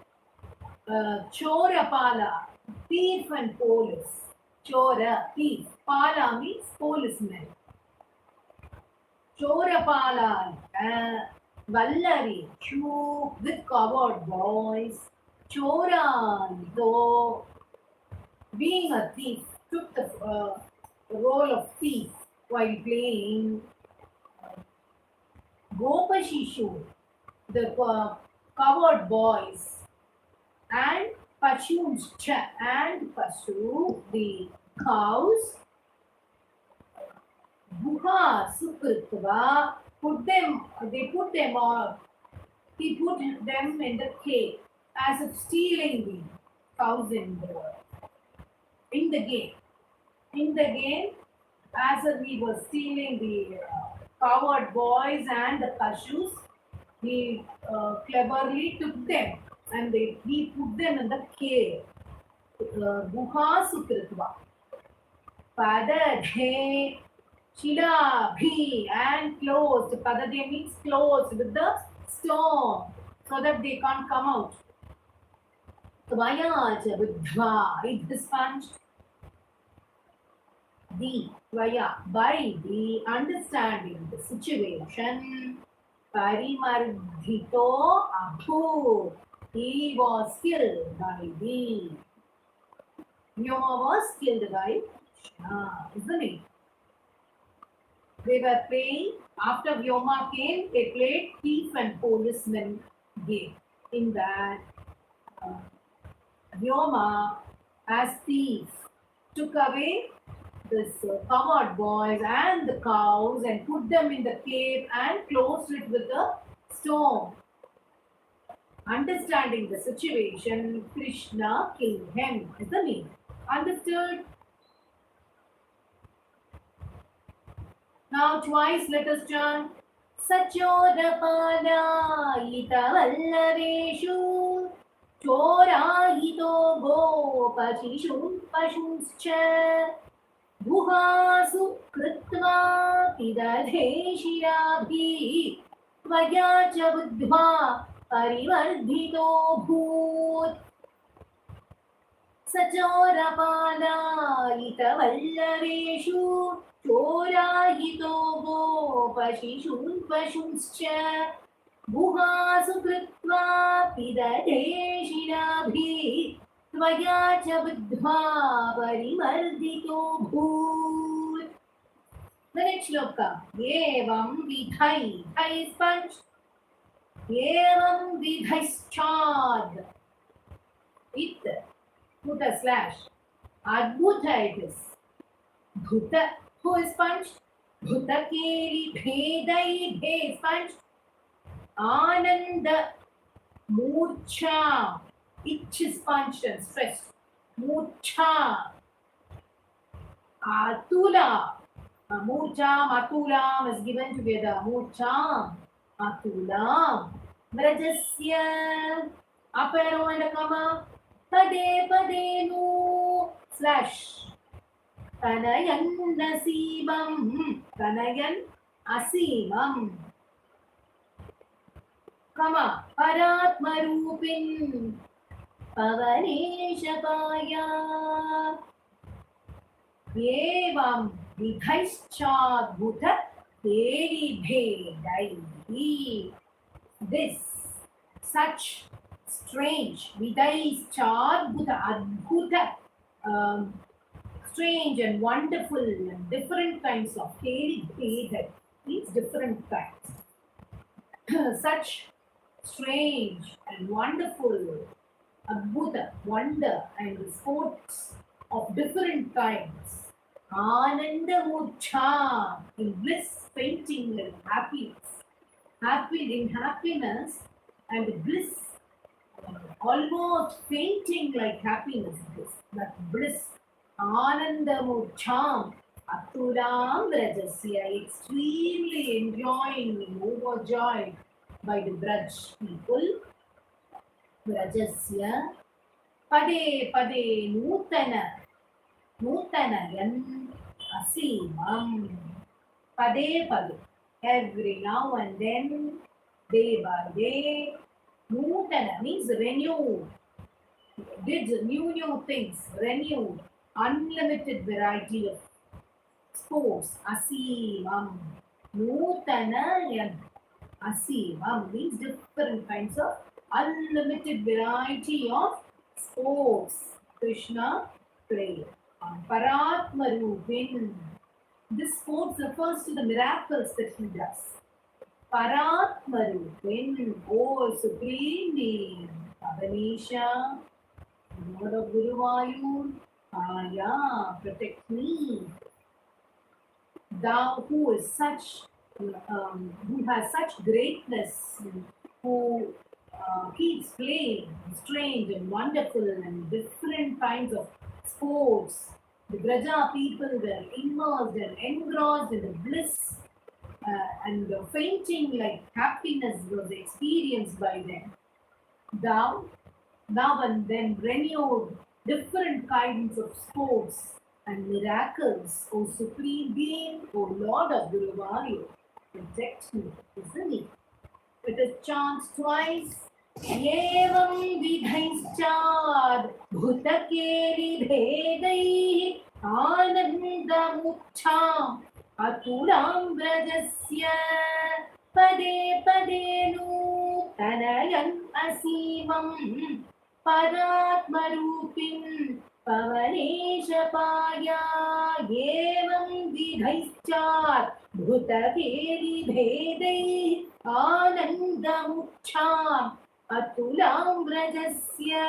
Chorapala, thief and police. Chora, thief. Pala means policeman. Chorapala, Vallari, shoe with covered boys. Chora, though being a thief, took the role of thief while playing. Gopashishu, the covered boys, and Pashuncha and Pashu, the cows. Buha Sukritva, they put them on, he put them in the cave as if stealing the cows in the game. In the game, as if he was stealing the coward boys and the pashus, he cleverly took them and he put them in the cave. Buha Sukritva. Padadhe Shilabhi and closed. Padadhe means closed with the stone so that they can't come out. Tvayaja Buddha, it is punched. The Tvaya, by the understanding the situation, Parimardhito Abhu, he was killed by the Vyoma was killed by Krishna, isn't it? They were playing, after Vyoma came, they played thief and policeman game. In that, Vyoma, as thief, took away this covered boys and the cows and put them in the cave and closed it with a stone. Understanding the situation, Krishna killed him, isn't it? Understood? Now twice let us chant. Sachodapala itavallaveshu chorahito gopashishun pashunscha Buhasu kritva pidadhe shirabhi tvaya cha buddha parivardhito bhut Sajorapala itavallaveshu chorahito gopashishun pashunscha Buhasu kritva pidadhe shirabhi Tvaya cha buddha parimardhito bhut. The next shloka. Evam vidhai. Dhai is punched. Evam vidhaischad. It. Put a slash. Adbhuta it is. Bhuta. Who is punched? Bhuta keli bhedai. Bhe is punched. Ananda. Murcha. Itch is punched and stressed. Murcha. Atula. Murcha, Matulam is given together. Murcha. Atulam. Vrajasya. Up arrow and a comma. Pade pade no. Slash. Tanayan nasibam. Tanayan asimam. Comma. Paratmarupin. Pavaneshapaya Evam vidhaischadbhuta teribhedaihi. This, such strange, vidhaischadbhuta, adbhuta, strange and wonderful and different kinds of teribhedai means different kinds. Such strange and wonderful Adbhuta, wonder and sports of different kinds. Ananda Murcha, in bliss, fainting and happiness. Happy in happiness and bliss, almost fainting like happiness. That bliss. Ananda Murcha, Atulam Vrajasya, extremely enjoying and overjoyed by the Braj people. Vrajasya Pade Pade Nutana Nutanayan Asimam. Pade Pade. Every now and then, day by day, Nutana means renewed. Did new things, renewed, unlimited variety of sports. Asimam. Nutanayan. Asimam means different kinds of unlimited variety of sports. Krishna played. Paratmarupin. This sports refers to the miracles that he does. Paratmarupin. Oh, Supreme Being. Avanisha. Lord of Guruvayur. Aya, protect me. Thou who is such who has such greatness, who keeps playing strange and wonderful and different kinds of sports. The Braja people were immersed and engrossed in the bliss and the fainting like happiness was experienced by them. Thou and then renewed different kinds of sports and miracles, O Supreme Being, O Lord of Guruvayur. Protect me, isn't it? Let us chant twice. Evam vidhaischad bhutakeri bhedai anandamukcham atulam vrajasya pade pade nu tanayan asimam paratmarupin Pavanesha Evam Vidhaischat Bhutakeri Bhedai Anandamukcham Atulam Vrajasya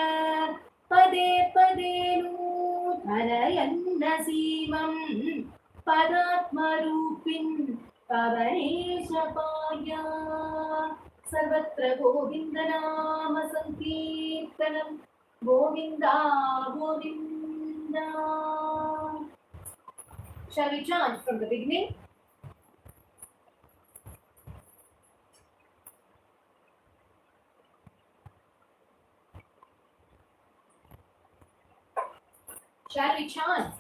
Pade Pade Nutanayan Nasimam Padatmarupin Pavanesha Sarvatra Govindanama Sankirtanam Govinda, Govinda. Shall we chant from the beginning? Shall we chant?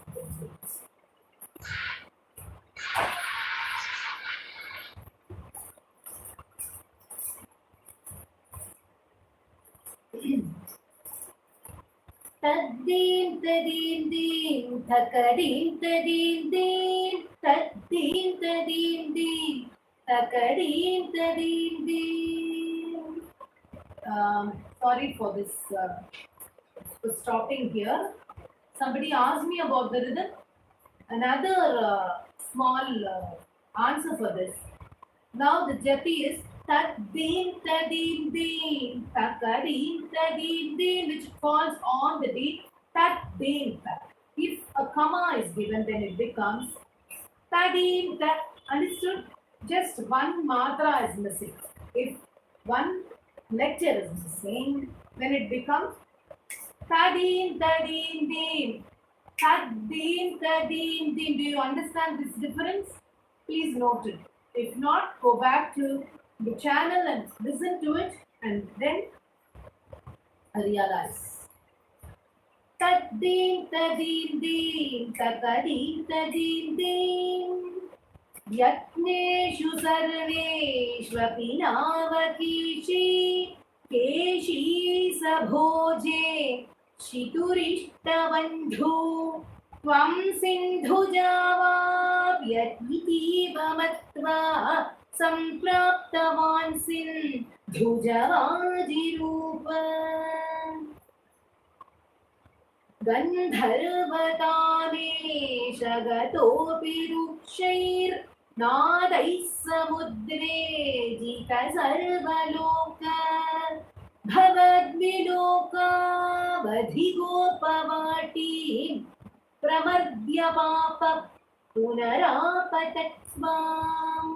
Tadim tadim dim, takadim tadim dim, tadim tadim dim, takadim tadim dim. Sorry for this for stopping here. Somebody asked me about the rhythm. Another small answer for this. Now the jathi is tadim tadim dim, takadim tadim dim, which falls on the beat tadim. If a comma is given, then it becomes tadim tat. Understood? Just one matra is missing. If one letter is missing, then it becomes tadim tadim dim. Tadim tadim dim. Do you understand this difference? Please note it. If not, go back to the channel and listen to it and then realize. Tadim tadim dim, takadim tadim dim. Yatneshu sarveshvapi navakishi, keshi sabhoje, shiturishtabandhu. Tvam sindhujavavyatitiva matva sampraptavan sindhujavajirupa gandharvatane shagatopi rukshair nadais samudre jita sarvaloka bhavadviloka vadhigopavati Pramadhya Papa Punarapatatsvam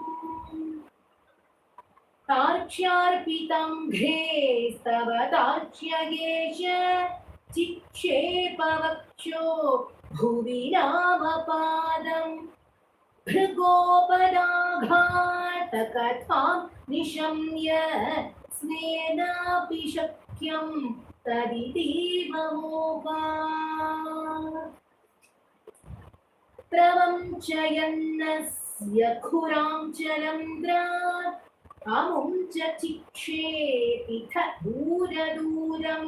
Tarchyarpitam Ghestava Tarchyagesha Chikshepavaksho Bhuvinamapadam Bhrigopadaghatakatham Nishamya Snenapi Shakyam Taditiva Moga. प्रवञ्चयन्नस्य खुरां च रन्ध्रात् अमुं च चिक्षेपिथ दूरदूरं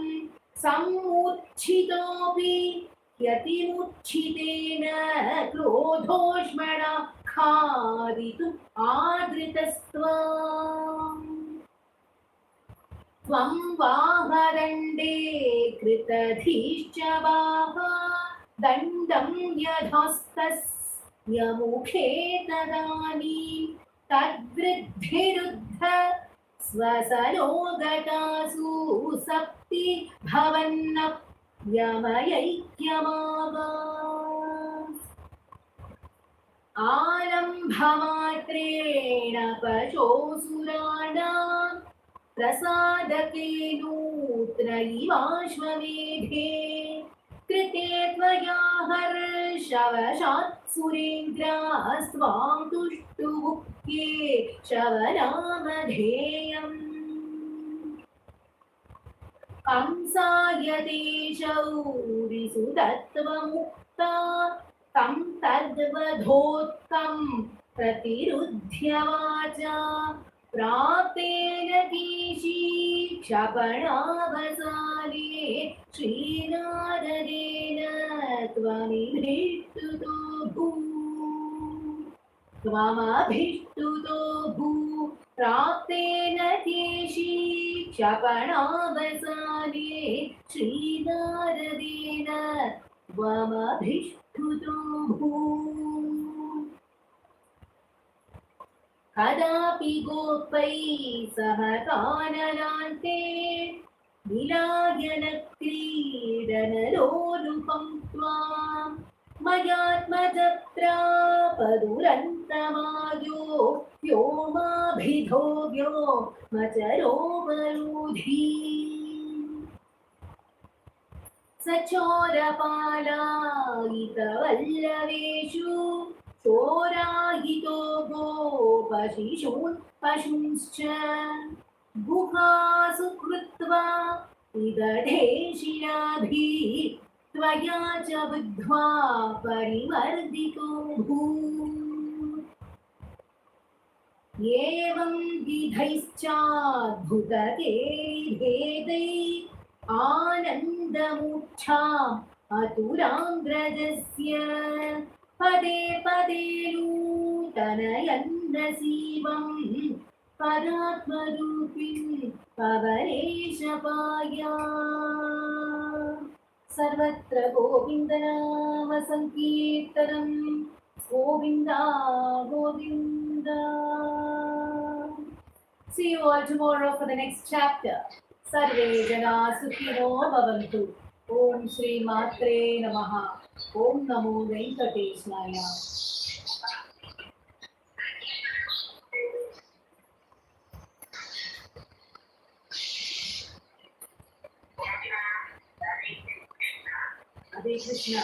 सम्मूर्च्छितोऽपि यतिमुच्छितेन क्रोधोष्मणा खादितुम् आदृतस्त्वाम् त्वं वाहदण्डे कृतधीश्च वाहा दण्डं यथास्तस्य मुखे तदानीं तद्वृद्धिरुद्ध स्वसलोगतासु सप्ति भवन्नप्यमयैक्यमागास् आलम्भमात्रेण पशोऽसुराणां प्रसादकेनूत्रैवाश्वमेधे कृते त्वया हर्षवशात् सुरेन्द्रास्त्वां तुष्टुः केशवनामधेयम् कंसाय ते शौरिसुदत्वमुक्ता तं तद्वधोत्तं प्रतिरुध्य वाचा प्राप्तेन केशी क्षपणावसाने श्रीनारदेन त्वमभिष्टुतो भू प्राप्तेन केशी क्षपणावसाने श्रीनारदेन त्वमभिष्टुतो भू कदापि गोपैः सह काननान्ते विलायनक्रीडनलोलुपं त्वां मयात्मजप्रापदुरन्तमायो व्योमाभिधो व्योमचरोपरूढी सचोरपालायितवल्लवेषु चोरायितो गोपशिशून् पशूंश्च गुहासु कृत्वा विदधे शिलाभिः त्वया च बुद्ध्वा परिवर्धितो भूत् एवं विधैश्चाद्भुतते भेदैः आनन्दमूर्च्छाम् अतुराङ्ग्रजस्य पदे पदे नूतनयन्नसीवं परात्मरूपिं पवनेशपाया सर्वत्र गोविन्दनाम संकीर्तनं Govinda Govinda. See you all tomorrow for the next chapter. Sarve jana sukhino bhavantu. Om Sree Mathrey Namaha. Om Namo Venkatesaya. Hare Krishna.